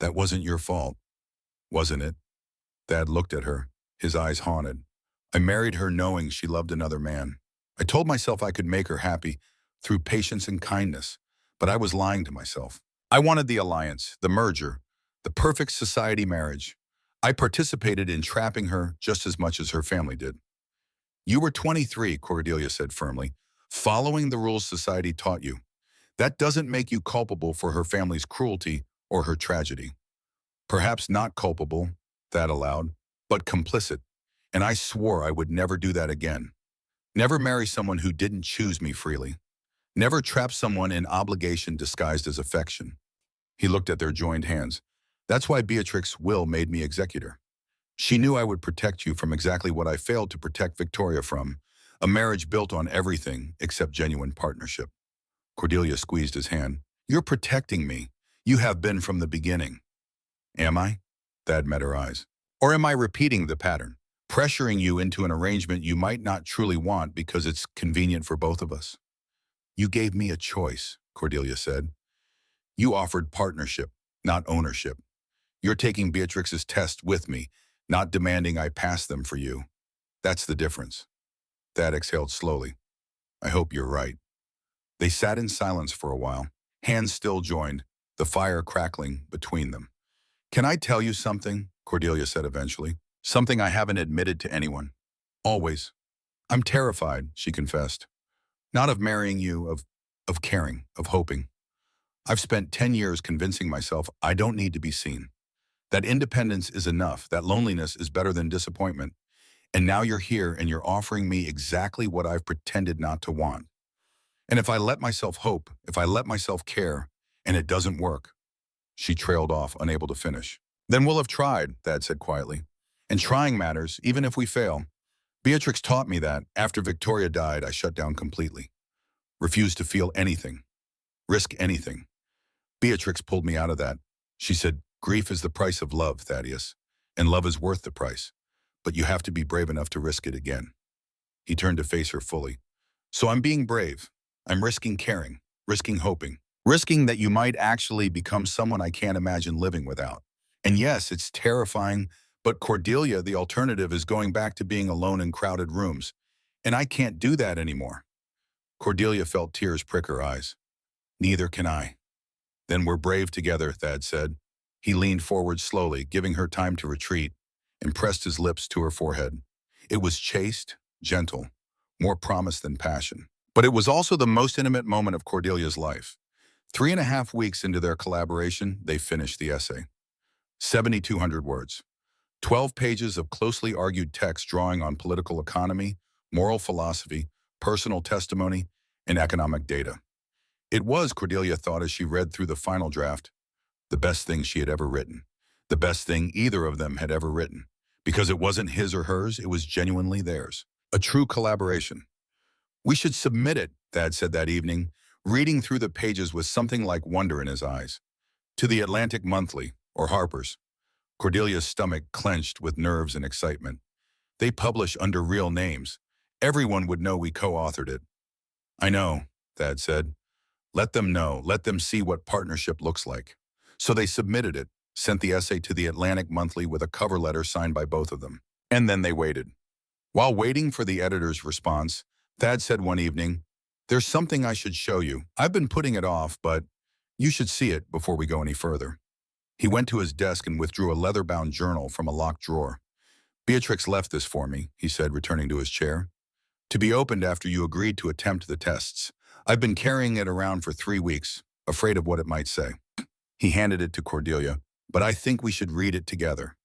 That wasn't your fault, wasn't it? Thad looked at her, his eyes haunted. I married her knowing she loved another man. I told myself I could make her happy through patience and kindness, but I was lying to myself. I wanted the alliance, the merger, the perfect society marriage. I participated in trapping her just as much as her family did. You were 23, Cordelia said firmly, following the rules society taught you. That doesn't make you culpable for her family's cruelty or her tragedy. Perhaps not culpable, Thad allowed, but complicit. And I swore I would never do that again. Never marry someone who didn't choose me freely. Never trap someone in obligation disguised as affection. He looked at their joined hands. That's why Beatrix's will made me executor. She knew I would protect you from exactly what I failed to protect Victoria from, a marriage built on everything except genuine partnership. Cordelia squeezed his hand. You're protecting me. You have been from the beginning. Am I? Thad met her eyes. Or am I repeating the pattern, pressuring you into an arrangement you might not truly want because it's convenient for both of us? You gave me a choice, Cordelia said. You offered partnership, not ownership. You're taking Beatrix's test with me, not demanding I pass them for you. That's the difference. Thad exhaled slowly. I hope you're right. They sat in silence for a while, hands still joined, the fire crackling between them. Can I tell you something? Cordelia said eventually. Something I haven't admitted to anyone. Always. I'm terrified, she confessed. Not of marrying you, of caring, of hoping. I've spent 10 years convincing myself I don't need to be seen. That independence is enough, that loneliness is better than disappointment. And now you're here and you're offering me exactly what I've pretended not to want. And if I let myself hope, if I let myself care, and it doesn't work. She trailed off, unable to finish. Then we'll have tried, Thad said quietly. And trying matters, even if we fail. Beatrix taught me that. After Victoria died, I shut down completely. Refused to feel anything. Risk anything. Beatrix pulled me out of that. She said, grief is the price of love, Thaddeus. And love is worth the price. But you have to be brave enough to risk it again. He turned to face her fully. So I'm being brave. I'm risking caring, risking hoping, risking that you might actually become someone I can't imagine living without. And yes, it's terrifying, but Cordelia, the alternative is going back to being alone in crowded rooms. And I can't do that anymore. Cordelia felt tears prick her eyes. Neither can I. Then we're brave together, Thad said. He leaned forward slowly, giving her time to retreat, and pressed his lips to her forehead. It was chaste, gentle, more promise than passion. But it was also the most intimate moment of Cordelia's life. 3.5 weeks into their collaboration, they finished the essay. 7,200 words. 12 pages of closely argued text drawing on political economy, moral philosophy, personal testimony, and economic data. It was, Cordelia thought as she read through the final draft, the best thing she had ever written. The best thing either of them had ever written. Because it wasn't his or hers, it was genuinely theirs. A true collaboration. We should submit it, Thad said that evening, reading through the pages with something like wonder in his eyes. To the Atlantic Monthly, or Harper's. Cordelia's stomach clenched with nerves and excitement. They publish under real names. Everyone would know we co-authored it. I know, Thad said. Let them know. Let them see what partnership looks like. So they submitted it, sent the essay to the Atlantic Monthly with a cover letter signed by both of them. And then they waited. While waiting for the editor's response, Thad said one evening, "There's something I should show you. I've been putting it off, but you should see it before we go any further." He went to his desk and withdrew a leather-bound journal from a locked drawer. "Beatrix left this for me," he said, returning to his chair. "To be opened after you agreed to attempt the tests. I've been carrying it around for 3 weeks, afraid of what it might say." He handed it to Cordelia, "But I think we should read it together."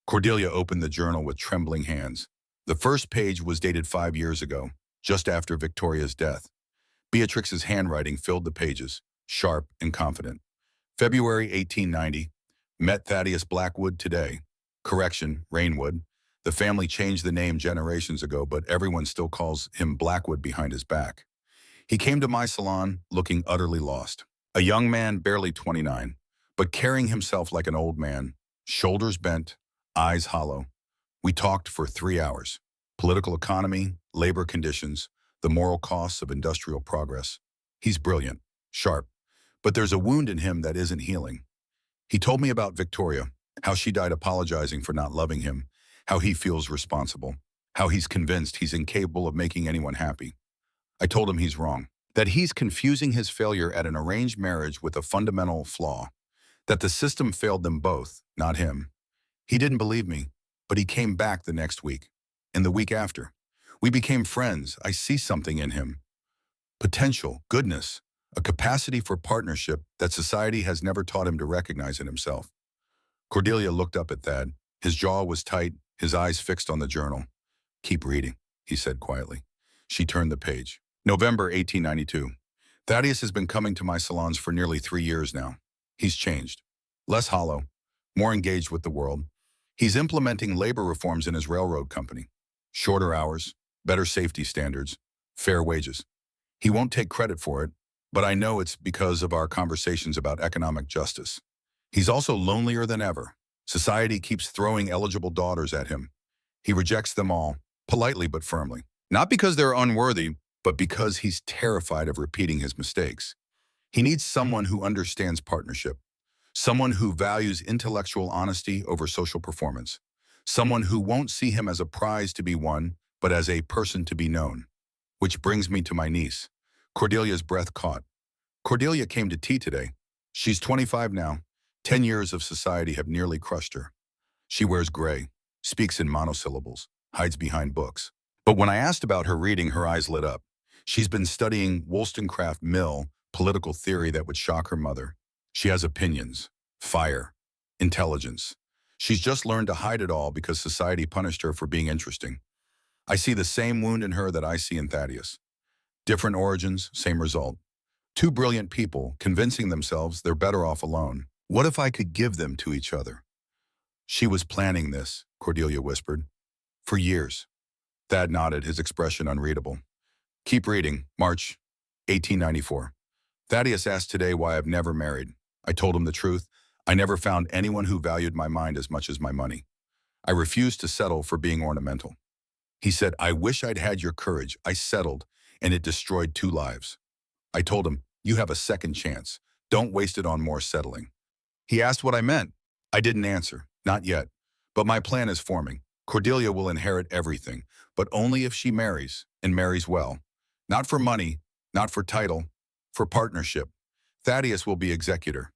Cordelia opened the journal with trembling hands. The first page was dated 5 years ago, just after Victoria's death. Beatrix's handwriting filled the pages, sharp and confident. February 1890, met Thaddeus Blackwood today. Correction, Rainwood. The family changed the name generations ago, but everyone still calls him Blackwood behind his back. He came to my salon looking utterly lost. A young man barely 29, but carrying himself like an old man, shoulders bent, eyes hollow. We talked for 3 hours. Political economy, labor conditions, the moral costs of industrial progress. He's brilliant, sharp, but there's a wound in him that isn't healing. He told me about Victoria, how she died apologizing for not loving him, how he feels responsible, how he's convinced he's incapable of making anyone happy. I told him he's wrong, that he's confusing his failure at an arranged marriage with a fundamental flaw, that the system failed them both, not him. He didn't believe me, but he came back the next week, and the week after. We became friends. I see something in him. Potential, goodness, a capacity for partnership that society has never taught him to recognize in himself. Cordelia looked up at Thad. His jaw was tight, his eyes fixed on the journal. "Keep reading," he said quietly. She turned the page. November 1892. Thaddeus has been coming to my salons for nearly 3 years now. He's changed. Less hollow, more engaged with the world. He's implementing labor reforms in his railroad company. Shorter hours, better safety standards, fair wages. He won't take credit for it, but I know it's because of our conversations about economic justice. He's also lonelier than ever. Society keeps throwing eligible daughters at him. He rejects them all, politely but firmly. Not because they're unworthy, but because he's terrified of repeating his mistakes. He needs someone who understands partnership, someone who values intellectual honesty over social performance, someone who won't see him as a prize to be won, but as a person to be known. Which brings me to my niece. Cordelia's breath caught. Cordelia came to tea today. She's 25 now. 10 years of society have nearly crushed her. She wears gray, speaks in monosyllables, hides behind books. But when I asked about her reading, her eyes lit up. She's been studying Wollstonecraft Mill, political theory that would shock her mother. She has opinions, fire, intelligence. She's just learned to hide it all because society punished her for being interesting. I see the same wound in her that I see in Thaddeus. Different origins, same result. Two brilliant people convincing themselves they're better off alone. What if I could give them to each other? She was planning this, Cordelia whispered. For years. Thad nodded, his expression unreadable. Keep reading. March 1894. Thaddeus asked today why I've never married. I told him the truth. I never found anyone who valued my mind as much as my money. I refused to settle for being ornamental. He said, I wish I'd had your courage. I settled, and it destroyed 2 lives. I told him, you have a second chance. Don't waste it on more settling. He asked what I meant. I didn't answer, not yet. But my plan is forming. Cordelia will inherit everything, but only if she marries, and marries well. Not for money, not for title, for partnership. Thaddeus will be executor.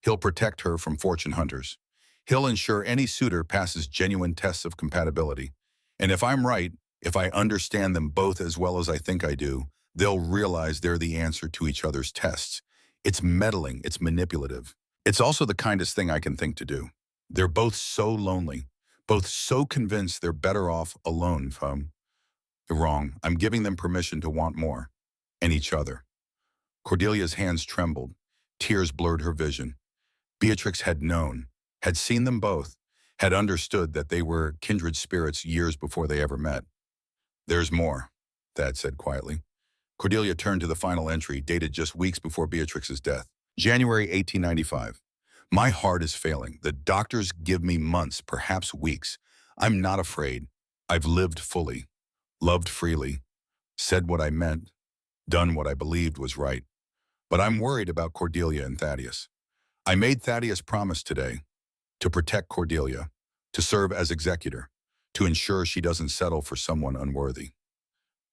He'll protect her from fortune hunters. He'll ensure any suitor passes genuine tests of compatibility. And if I'm right, if I understand them both as well as I think I do, they'll realize they're the answer to each other's tests. It's meddling, it's manipulative. It's also the kindest thing I can think to do. They're both so lonely, both so convinced they're better off alone, fam. You're wrong. I'm giving them permission to want more. And each other. Cordelia's hands trembled. Tears blurred her vision. Beatrix had known, had seen them both, had understood that they were kindred spirits years before they ever met. There's more, Thad said quietly. Cordelia turned to the final entry, dated just weeks before Beatrix's death. January 1895. My heart is failing. The doctors give me months, perhaps weeks. I'm not afraid. I've lived fully, loved freely, said what I meant, done what I believed was right. But I'm worried about Cordelia and Thaddeus. I made Thaddeus promise today to protect Cordelia, to serve as executor, to ensure she doesn't settle for someone unworthy.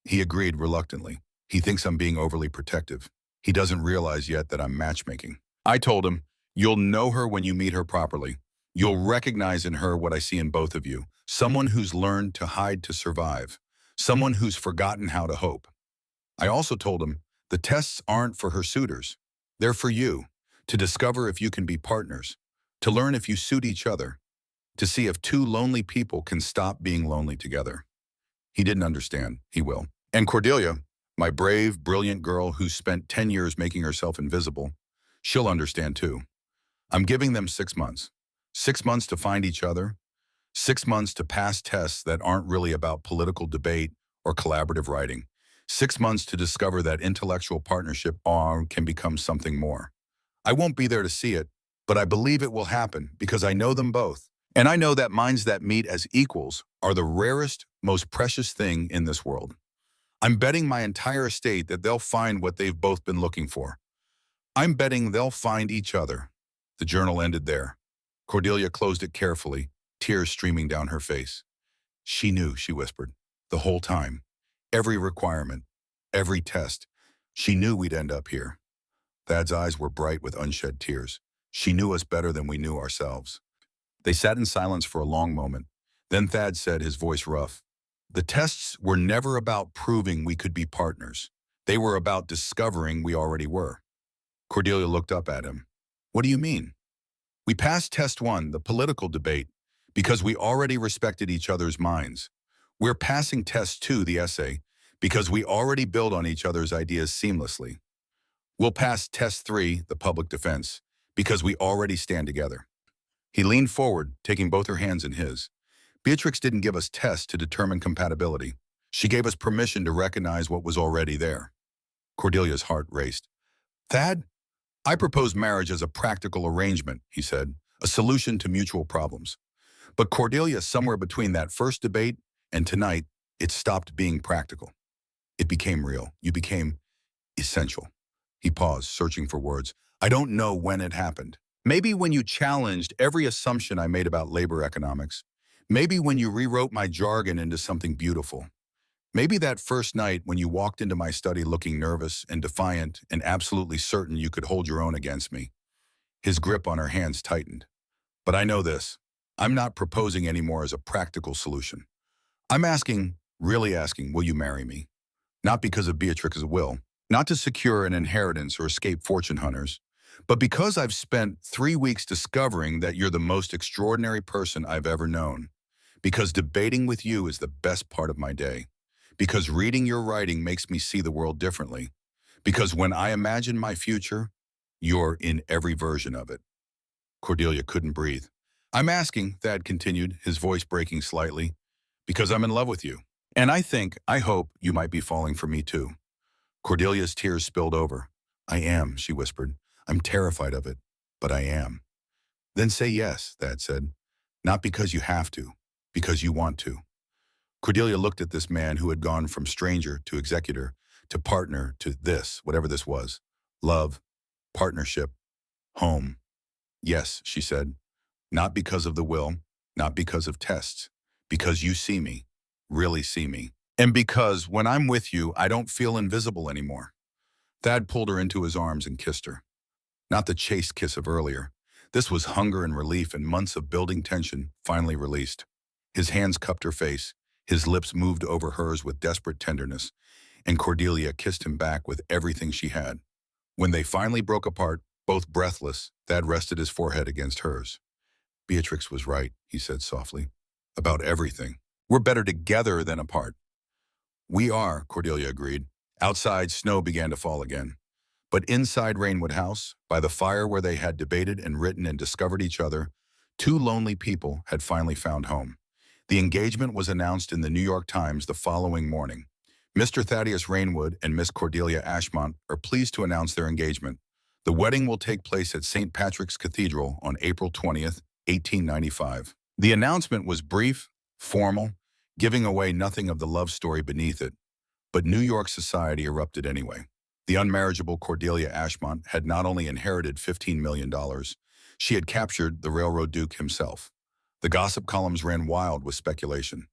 He agreed reluctantly. He thinks I'm being overly protective. He doesn't realize yet that I'm matchmaking. I told him, you'll know her when you meet her properly. You'll recognize in her what I see in both of you. Someone who's learned to hide to survive. Someone who's forgotten how to hope. I also told him, the tests aren't for her suitors. They're for you, to discover if you can be partners, to learn if you suit each other, to see if two lonely people can stop being lonely together. He didn't understand. He will. And Cordelia, my brave, brilliant girl who's spent 10 years making herself invisible, she'll understand too. I'm giving them 6 months. 6 months to find each other. 6 months to pass tests that aren't really about political debate or collaborative writing. 6 months to discover that intellectual partnership can become something more. I won't be there to see it, but I believe it will happen because I know them both. And I know that minds that meet as equals are the rarest, most precious thing in this world. I'm betting my entire estate that they'll find what they've both been looking for. I'm betting they'll find each other. The journal ended there. Cordelia closed it carefully, tears streaming down her face. She knew, she whispered, the whole time. Every requirement, every test. She knew we'd end up here. Thad's eyes were bright with unshed tears. She knew us better than we knew ourselves. They sat in silence for a long moment. Then Thad said, his voice rough, the tests were never about proving we could be partners. They were about discovering we already were. Cordelia looked up at him. What do you mean? We passed test 1, the political debate, because we already respected each other's minds. We're passing test 2, the essay, because we already build on each other's ideas seamlessly. We'll pass test 3, the public defense, because we already stand together. He leaned forward, taking both her hands in his. Beatrix didn't give us tests to determine compatibility. She gave us permission to recognize what was already there. Cordelia's heart raced. Thad, I propose marriage as a practical arrangement, he said, a solution to mutual problems. But Cordelia, somewhere between that first debate and tonight, it stopped being practical. It became real. You became essential. He paused, searching for words. I don't know when it happened. Maybe when you challenged every assumption I made about labor economics. Maybe when you rewrote my jargon into something beautiful. Maybe that first night when you walked into my study looking nervous and defiant and absolutely certain you could hold your own against me. His grip on her hands tightened. But I know this. I'm not proposing anymore as a practical solution. I'm asking, really asking, will you marry me? Not because of Beatrix's will, not to secure an inheritance or escape fortune hunters, but because I've spent 3 weeks discovering that you're the most extraordinary person I've ever known. Because debating with you is the best part of my day. Because reading your writing makes me see the world differently. Because when I imagine my future, you're in every version of it. Cordelia couldn't breathe. I'm asking, Thad continued, his voice breaking slightly, because I'm in love with you. And I hope you might be falling for me too. Cordelia's tears spilled over. I am, she whispered. I'm terrified of it, but I am. Then say yes, Thad said. Not because you have to, because you want to. Cordelia looked at this man who had gone from stranger to executor, to partner, to this, whatever this was. Love, partnership, home. Yes, she said. Not because of the will, not because of tests, because you see me, really see me. And because when I'm with you, I don't feel invisible anymore. Thad pulled her into his arms and kissed her. Not the chaste kiss of earlier. This was hunger and relief and months of building tension finally released. His hands cupped her face. His lips moved over hers with desperate tenderness, and Cordelia kissed him back with everything she had. When they finally broke apart, both breathless, Thad rested his forehead against hers. Beatrix was right, he said softly, about everything. We're better together than apart. We are, Cordelia agreed. Outside, snow began to fall again. But inside Rainwood House, by the fire where they had debated and written and discovered each other, Two lonely people had finally found home. The engagement was announced in the New York Times the following morning. Mr. Thaddeus Rainwood and Miss Cordelia Ashmont are pleased to announce their engagement. The wedding will take place at St. Patrick's Cathedral on April 20th, 1895. The announcement was brief, formal, giving away nothing of the love story beneath it, but New York society erupted anyway. The unmarriageable Cordelia Ashmont had not only inherited $15 million, she had captured the railroad duke himself. The gossip columns ran wild with speculation.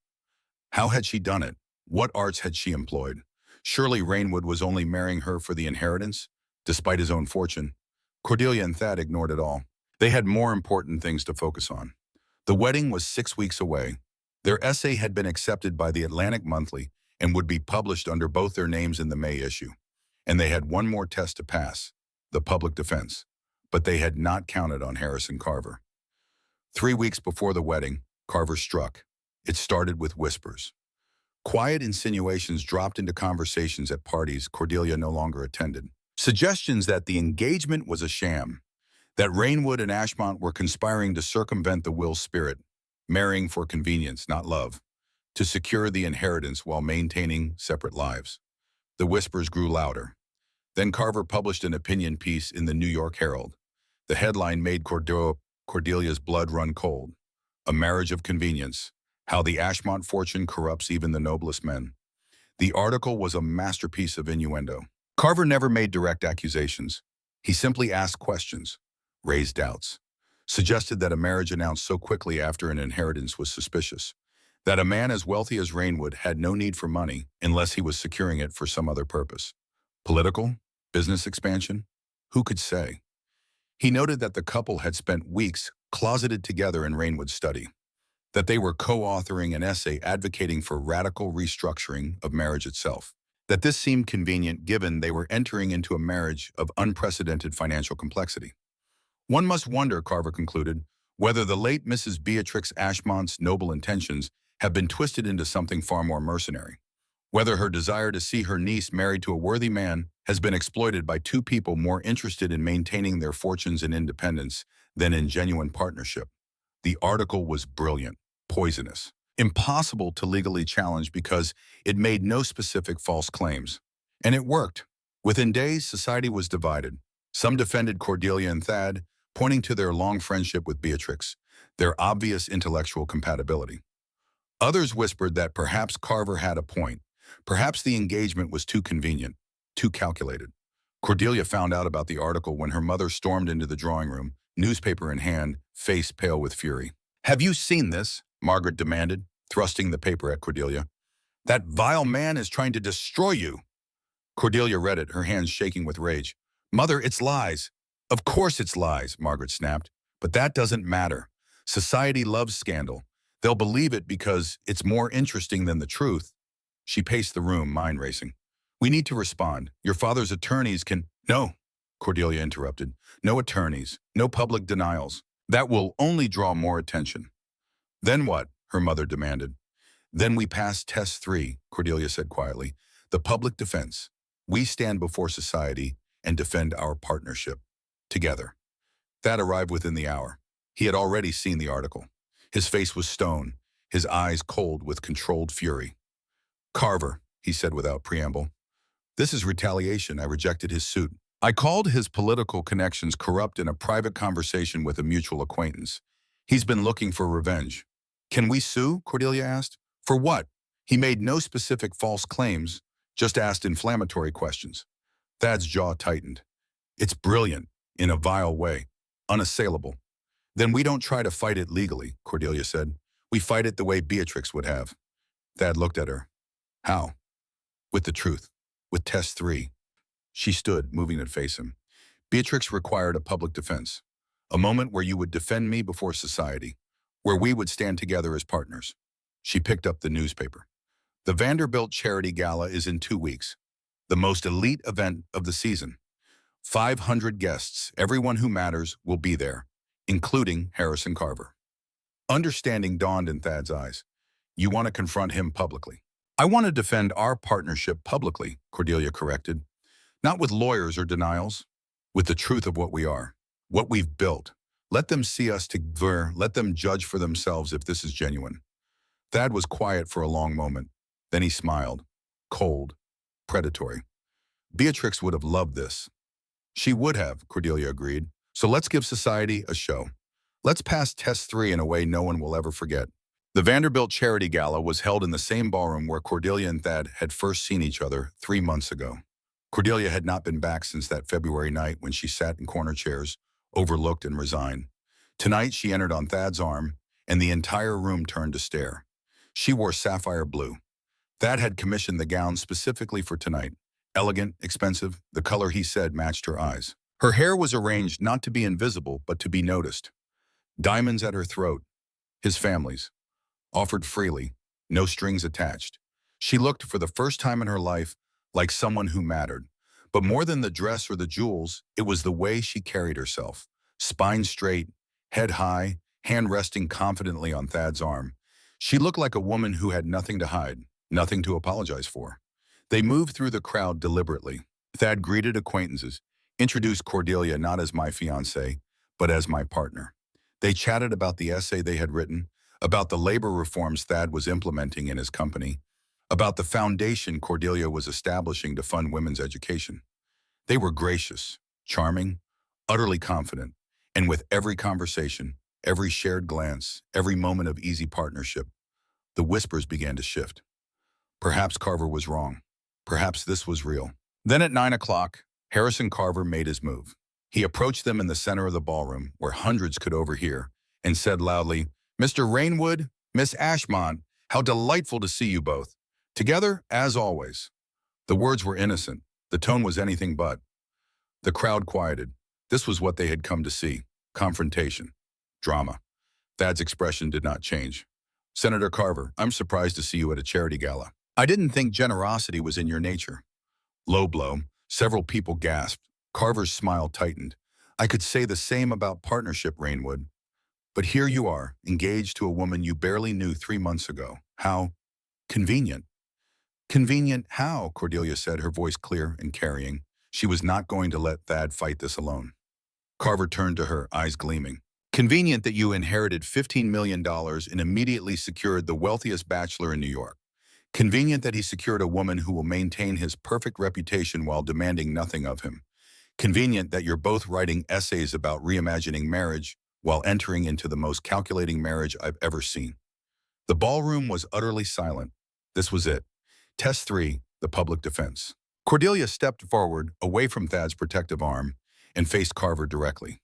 How had she done it? What arts had she employed? Surely Rainwood was only marrying her for the inheritance, despite his own fortune. Cordelia and Thad ignored it all. They had more important things to focus on. The wedding was 6 weeks away. Their essay had been accepted by the Atlantic Monthly and would be published under both their names in the May issue. And they had one more test to pass, the public defense. But they had not counted on Harrison Carver. 3 weeks before the wedding, Carver struck. It started with whispers. Quiet insinuations dropped into conversations at parties Cordelia no longer attended. Suggestions that the engagement was a sham, that Rainwood and Ashmont were conspiring to circumvent the will's spirit, marrying for convenience, not love, to secure the inheritance while maintaining separate lives. The whispers grew louder. Then Carver published an opinion piece in the New York Herald. The headline made Cordelia's blood run cold. A marriage of convenience. How the Ashmont fortune corrupts even the noblest men. The article was a masterpiece of innuendo. Carver never made direct accusations. He simply asked questions, raised doubts, suggested that a marriage announced so quickly after an inheritance was suspicious, that a man as wealthy as Rainwood had no need for money unless he was securing it for some other purpose. Political? Business expansion? Who could say? He noted that the couple had spent weeks closeted together in Rainwood's study, that they were co-authoring an essay advocating for radical restructuring of marriage itself, that this seemed convenient given they were entering into a marriage of unprecedented financial complexity. One must wonder, Carver concluded, whether the late Mrs. Beatrix Ashmont's noble intentions have been twisted into something far more mercenary, whether her desire to see her niece married to a worthy man has been exploited by two people more interested in maintaining their fortunes and independence than in genuine partnership. The article was brilliant, poisonous, impossible to legally challenge because it made no specific false claims. And it worked. Within days, society was divided. Some defended Cordelia and Thad, pointing to their long friendship with Beatrix, their obvious intellectual compatibility. Others whispered that perhaps Carver had a point. Perhaps the engagement was too convenient, too calculated. Cordelia found out about the article when her mother stormed into the drawing room, newspaper in hand, face pale with fury. "Have you seen this?" Margaret demanded, thrusting the paper at Cordelia. "That vile man is trying to destroy you." Cordelia read it, her hands shaking with rage. "Mother, it's lies." "Of course it's lies," Margaret snapped. "But that doesn't matter. Society loves scandal. They'll believe it because it's more interesting than the truth." She paced the room, mind racing. "We need to respond. Your father's attorneys can—" "No," Cordelia interrupted. "No attorneys, no public denials. That will only draw more attention." "Then what?" her mother demanded. "Then we pass test 3, Cordelia said quietly. "The public defense. We stand before society and defend our partnership. Together." That arrived within the hour. He had already seen the article. His face was stone, his eyes cold with controlled fury. "Carver," he said without preamble. "This is retaliation." I rejected his suit. I called his political connections corrupt in a private conversation with a mutual acquaintance. He's been looking for revenge. "Can we sue?" Cordelia asked. "For what?" He made no specific false claims, just asked inflammatory questions. Thad's jaw tightened. "It's brilliant, in a vile way, unassailable." "Then we don't try to fight it legally," Cordelia said. "We fight it the way Beatrix would have." Thad looked at her. "How?" "With the truth. With test 3. She stood, moving to face him. "Beatrix required a public defense. A moment where you would defend me before society, where we would stand together as partners." She picked up the newspaper. "The Vanderbilt Charity Gala is in 2 weeks. The most elite event of the season. 500 guests, everyone who matters, will be there, including Harrison Carver." Understanding dawned in Thad's eyes. "You want to confront him publicly." "I want to defend our partnership publicly," Cordelia corrected. "Not with lawyers or denials. With the truth of what we are, what we've built. Let them see us together. Let them judge for themselves if this is genuine. Thad was quiet for a long moment. Then he smiled. Cold. Predatory. Beatrix would have loved this. She would have, Cordelia agreed. So let's give society a show. Let's pass test 3 in a way no one will ever forget. The Vanderbilt Charity Gala was held in the same ballroom where Cordelia and Thad had first seen each other 3 months ago. Cordelia had not been back since that February night when she sat in corner chairs, overlooked and resigned. Tonight she entered on Thad's arm, and the entire room turned to stare. She wore sapphire blue. Thad had commissioned the gown specifically for tonight. Elegant, expensive, the color he said matched her eyes. Her hair was arranged not to be invisible, but to be noticed. Diamonds at her throat, his family's, offered freely, no strings attached. She looked, for the first time in her life, like someone who mattered. But more than the dress or the jewels, it was the way she carried herself. Spine straight, head high, hand resting confidently on Thad's arm. She looked like a woman who had nothing to hide, nothing to apologize for. They moved through the crowd deliberately. Thad greeted acquaintances, introduced Cordelia not as my fiancée, but as my partner. They chatted about the essay they had written, about the labor reforms Thad was implementing in his company, about the foundation Cordelia was establishing to fund women's education. They were gracious, charming, utterly confident, and with every conversation, every shared glance, every moment of easy partnership, the whispers began to shift. Perhaps Carver was wrong. Perhaps this was real. Then at 9 o'clock, Harrison Carver made his move. He approached them in the center of the ballroom, where hundreds could overhear, and said loudly, "Mr. Rainwood, Miss Ashmont, how delightful to see you both. Together, as always." The words were innocent. The tone was anything but. The crowd quieted. This was what they had come to see. Confrontation. Drama. Thad's expression did not change. "Senator Carver, I'm surprised to see you at a charity gala. I didn't think generosity was in your nature." Low blow. Several people gasped. Carver's smile tightened. "I could say the same about partnership, Rainwood. But here you are, engaged to a woman you barely knew 3 months ago. How convenient." "Convenient how?" Cordelia said, her voice clear and carrying. She was not going to let Thad fight this alone. Carver turned to her, eyes gleaming. "Convenient that you inherited $15 million and immediately secured the wealthiest bachelor in New York. Convenient that he secured a woman who will maintain his perfect reputation while demanding nothing of him. Convenient that you're both writing essays about reimagining marriage while entering into the most calculating marriage I've ever seen." The ballroom was utterly silent. This was it. Test 3, the public defense. Cordelia stepped forward, away from Thad's protective arm, and faced Carver directly.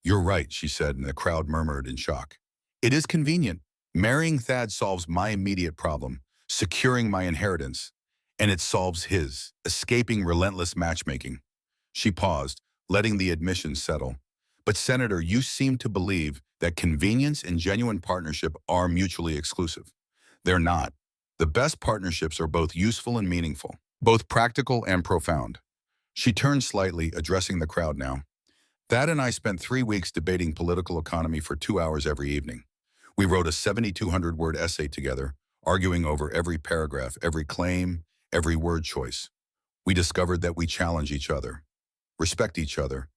"You're right," she said, and the crowd murmured in shock. "It is convenient. Marrying Thad solves my immediate problem, securing my inheritance, and it solves his, escaping relentless matchmaking." She paused, letting the admission settle. "But Senator, you seem to believe that convenience and genuine partnership are mutually exclusive. They're not. The best partnerships are both useful and meaningful, both practical and profound." She turned slightly, addressing the crowd now. "Thad and I spent 3 weeks debating political economy for 2 hours every evening. We wrote a 7,200-word essay together, arguing over every paragraph, every claim, every word choice. We discovered that we challenge each other, respect each other,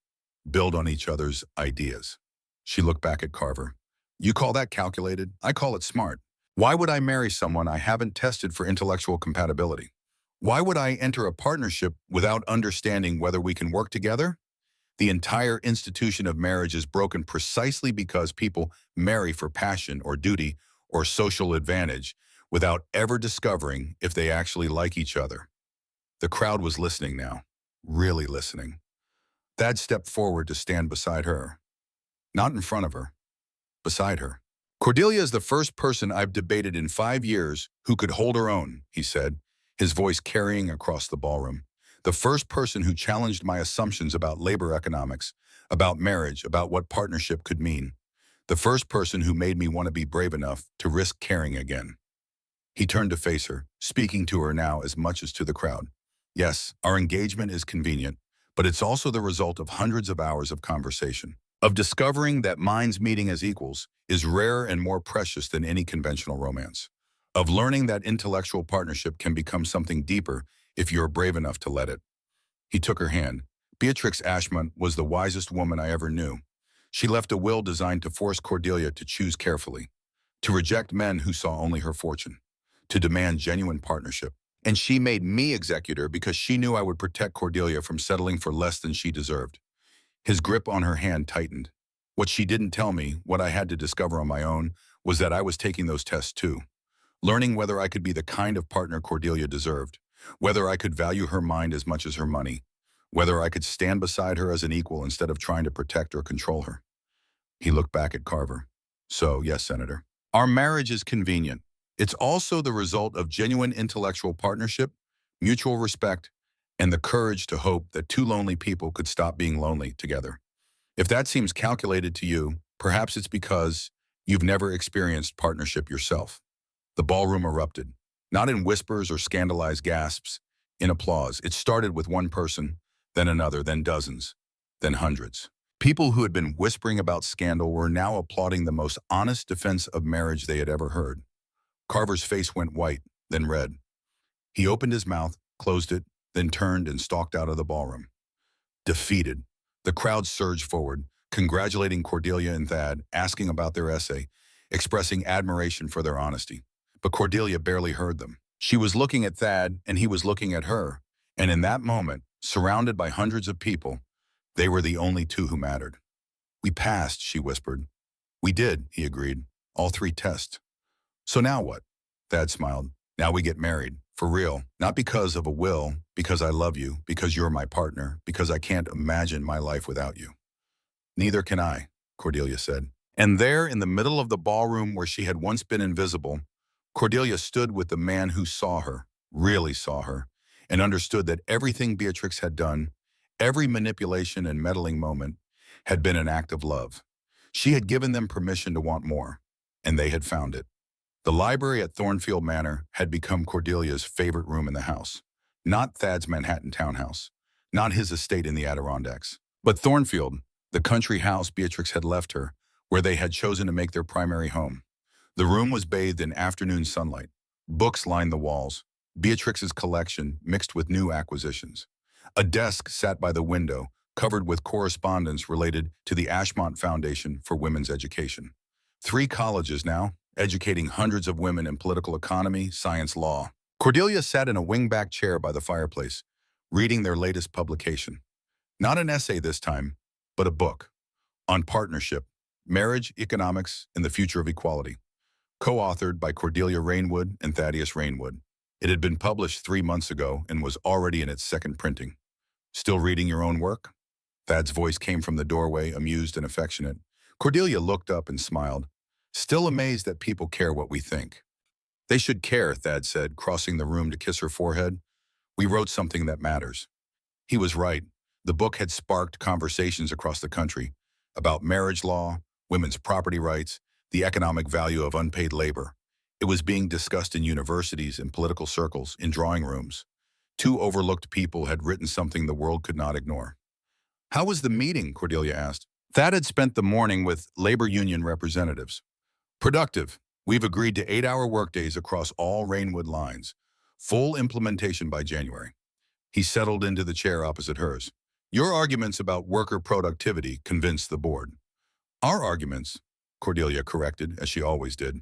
build on each other's ideas." She looked back at Carver. "You call that calculated? I call it smart. Why would I marry someone I haven't tested for intellectual compatibility? Why would I enter a partnership without understanding whether we can work together? The entire institution of marriage is broken precisely because people marry for passion or duty or social advantage without ever discovering if they actually like each other." The crowd was listening now, really listening. Thad stepped forward to stand beside her. Not in front of her, beside her. "Cordelia is the first person I've debated in 5 years who could hold her own," he said, his voice carrying across the ballroom. "The first person who challenged my assumptions about labor economics, about marriage, about what partnership could mean. The first person who made me want to be brave enough to risk caring again." He turned to face her, speaking to her now as much as to the crowd. "Yes, our engagement is convenient, but it's also the result of hundreds of hours of conversation, of discovering that minds meeting as equals is rarer and more precious than any conventional romance, of learning that intellectual partnership can become something deeper if you're brave enough to let it." He took her hand. "Beatrix Ashmont was the wisest woman I ever knew. She left a will designed to force Cordelia to choose carefully, to reject men who saw only her fortune, to demand genuine partnership. And she made me executor because she knew I would protect Cordelia from settling for less than she deserved. His grip on her hand tightened. What she didn't tell me, what I had to discover on my own, was that I was taking those tests too, learning whether I could be the kind of partner Cordelia deserved, whether I could value her mind as much as her money, whether I could stand beside her as an equal instead of trying to protect or control her. He looked back at Carver. So, yes, Senator. Our marriage is convenient. It's also the result of genuine intellectual partnership, mutual respect, and the courage to hope that two lonely people could stop being lonely together. If that seems calculated to you, perhaps it's because you've never experienced partnership yourself. The ballroom erupted, not in whispers or scandalized gasps, in applause. It started with one person, then another, then dozens, then hundreds. People who had been whispering about scandal were now applauding the most honest defense of marriage they had ever heard. Carver's face went white, then red. He opened his mouth, closed it, then turned and stalked out of the ballroom. Defeated, the crowd surged forward, congratulating Cordelia and Thad, asking about their essay, expressing admiration for their honesty. But Cordelia barely heard them. She was looking at Thad, and he was looking at her. And in that moment, surrounded by hundreds of people, they were the only two who mattered. We passed, she whispered. We did, he agreed. All three tests. So now what? Thad smiled. Now we get married. For real. Not because of a will, because I love you, because you're my partner, because I can't imagine my life without you. Neither can I, Cordelia said. And there, in the middle of the ballroom where she had once been invisible, Cordelia stood with the man who saw her, really saw her, and understood that everything Beatrix had done, every manipulation and meddling moment, had been an act of love. She had given them permission to want more, and they had found it. The library at Thornfield Manor had become Cordelia's favorite room in the house. Not Thad's Manhattan townhouse, not his estate in the Adirondacks, but Thornfield, the country house Beatrix had left her, where they had chosen to make their primary home. The room was bathed in afternoon sunlight. Books lined the walls, Beatrix's collection mixed with new acquisitions. A desk sat by the window, covered with correspondence related to the Ashmont Foundation for Women's Education. 3 colleges now, educating hundreds of women in political economy, science, law. Cordelia sat in a wingback chair by the fireplace, reading their latest publication. Not an essay this time, but a book on partnership, marriage, economics, and the future of equality, co-authored by Cordelia Rainwood and Thaddeus Rainwood. It had been published 3 months ago and was already in its second printing. Still reading your own work? Thad's voice came from the doorway, amused and affectionate. Cordelia looked up and smiled, still amazed that people care what we think. They should care, Thad said, crossing the room to kiss her forehead. We wrote something that matters. He was right. The book had sparked conversations across the country about marriage law, women's property rights, the economic value of unpaid labor. It was being discussed in universities, in political circles, in drawing rooms. 2 overlooked people had written something the world could not ignore. How was the meeting? Cordelia asked. Thad had spent the morning with labor union representatives. Productive. We've agreed to 8-hour workdays across all Rainwood lines. Full implementation by January. He settled into the chair opposite hers. Your arguments about worker productivity convinced the board. Our arguments, Cordelia corrected, as she always did.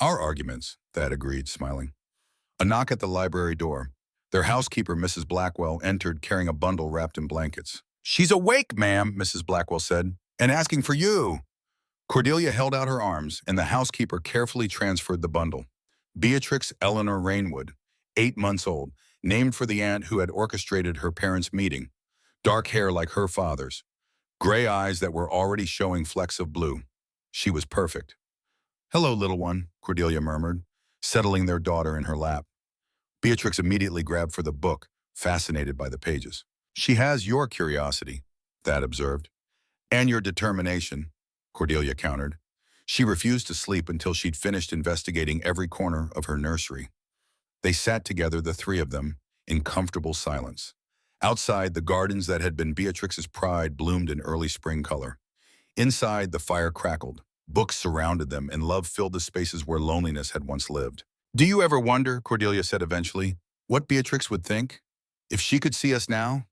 Our arguments, Thad agreed, smiling. A knock at the library door. Their housekeeper, Mrs. Blackwell, entered carrying a bundle wrapped in blankets. She's awake, ma'am, Mrs. Blackwell said, and asking for you. Cordelia held out her arms, and the housekeeper carefully transferred the bundle. Beatrix Eleanor Rainwood, 8 months old, named for the aunt who had orchestrated her parents' meeting. Dark hair like her father's. Gray eyes that were already showing flecks of blue. She was perfect. Hello, little one, Cordelia murmured, settling their daughter in her lap. Beatrix immediately grabbed for the book, fascinated by the pages. She has your curiosity, Thad observed. And your determination, Cordelia countered. She refused to sleep until she'd finished investigating every corner of her nursery. They sat together, the 3 of them, in comfortable silence. Outside, the gardens that had been Beatrix's pride bloomed in early spring color. Inside, the fire crackled. Books surrounded them, and love filled the spaces where loneliness had once lived. Do you ever wonder, Cordelia said eventually, what Beatrix would think? If she could see us now?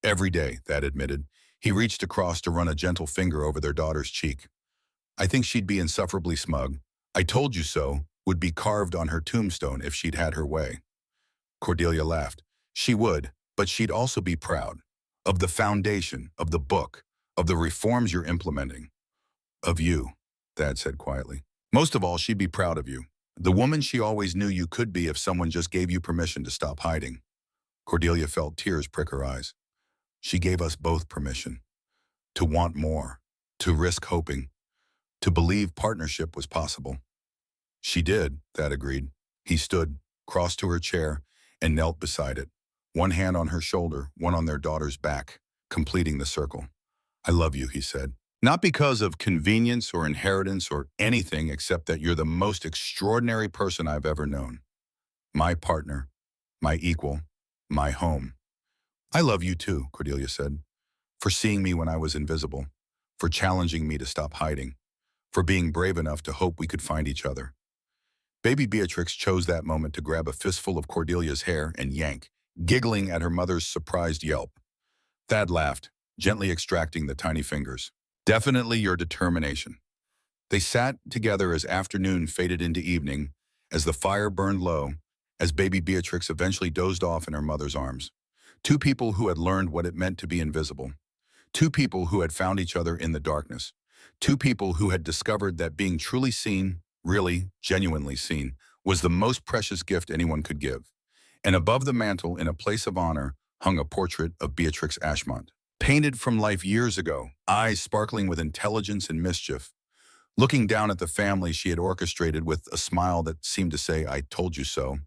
Every day, Thad admitted. He reached across to run a gentle finger over their daughter's cheek. I think she'd be insufferably smug. I told you so would be carved on her tombstone if she'd had her way. Cordelia laughed. She would, but she'd also be proud. Of the foundation, of the book, of the reforms you're implementing. Of you, Dad said quietly. Most of all, she'd be proud of you. The woman she always knew you could be if someone just gave you permission to stop hiding. Cordelia felt tears prick her eyes. She gave us both permission. To want more. To risk hoping. To believe partnership was possible. She did, Dad agreed. He stood, crossed to her chair, and knelt beside it. One hand on her shoulder, one on their daughter's back, completing the circle. I love you, he said. Not because of convenience or inheritance or anything except that you're the most extraordinary person I've ever known. My partner, my equal, my home. I love you too, Cordelia said, for seeing me when I was invisible, for challenging me to stop hiding, for being brave enough to hope we could find each other. Baby Beatrix chose that moment to grab a fistful of Cordelia's hair and yank, giggling at her mother's surprised yelp. Thad laughed, gently extracting the tiny fingers. Definitely your determination. They sat together as afternoon faded into evening, as the fire burned low, as baby Beatrix eventually dozed off in her mother's arms. Two people who had learned what it meant to be invisible. Two people who had found each other in the darkness. Two people who had discovered that being truly seen, really, genuinely seen, was the most precious gift anyone could give. And above the mantel, in a place of honor, hung a portrait of Beatrix Ashmont. Painted from life years ago, eyes sparkling with intelligence and mischief, looking down at the family she had orchestrated with a smile that seemed to say, I told you so.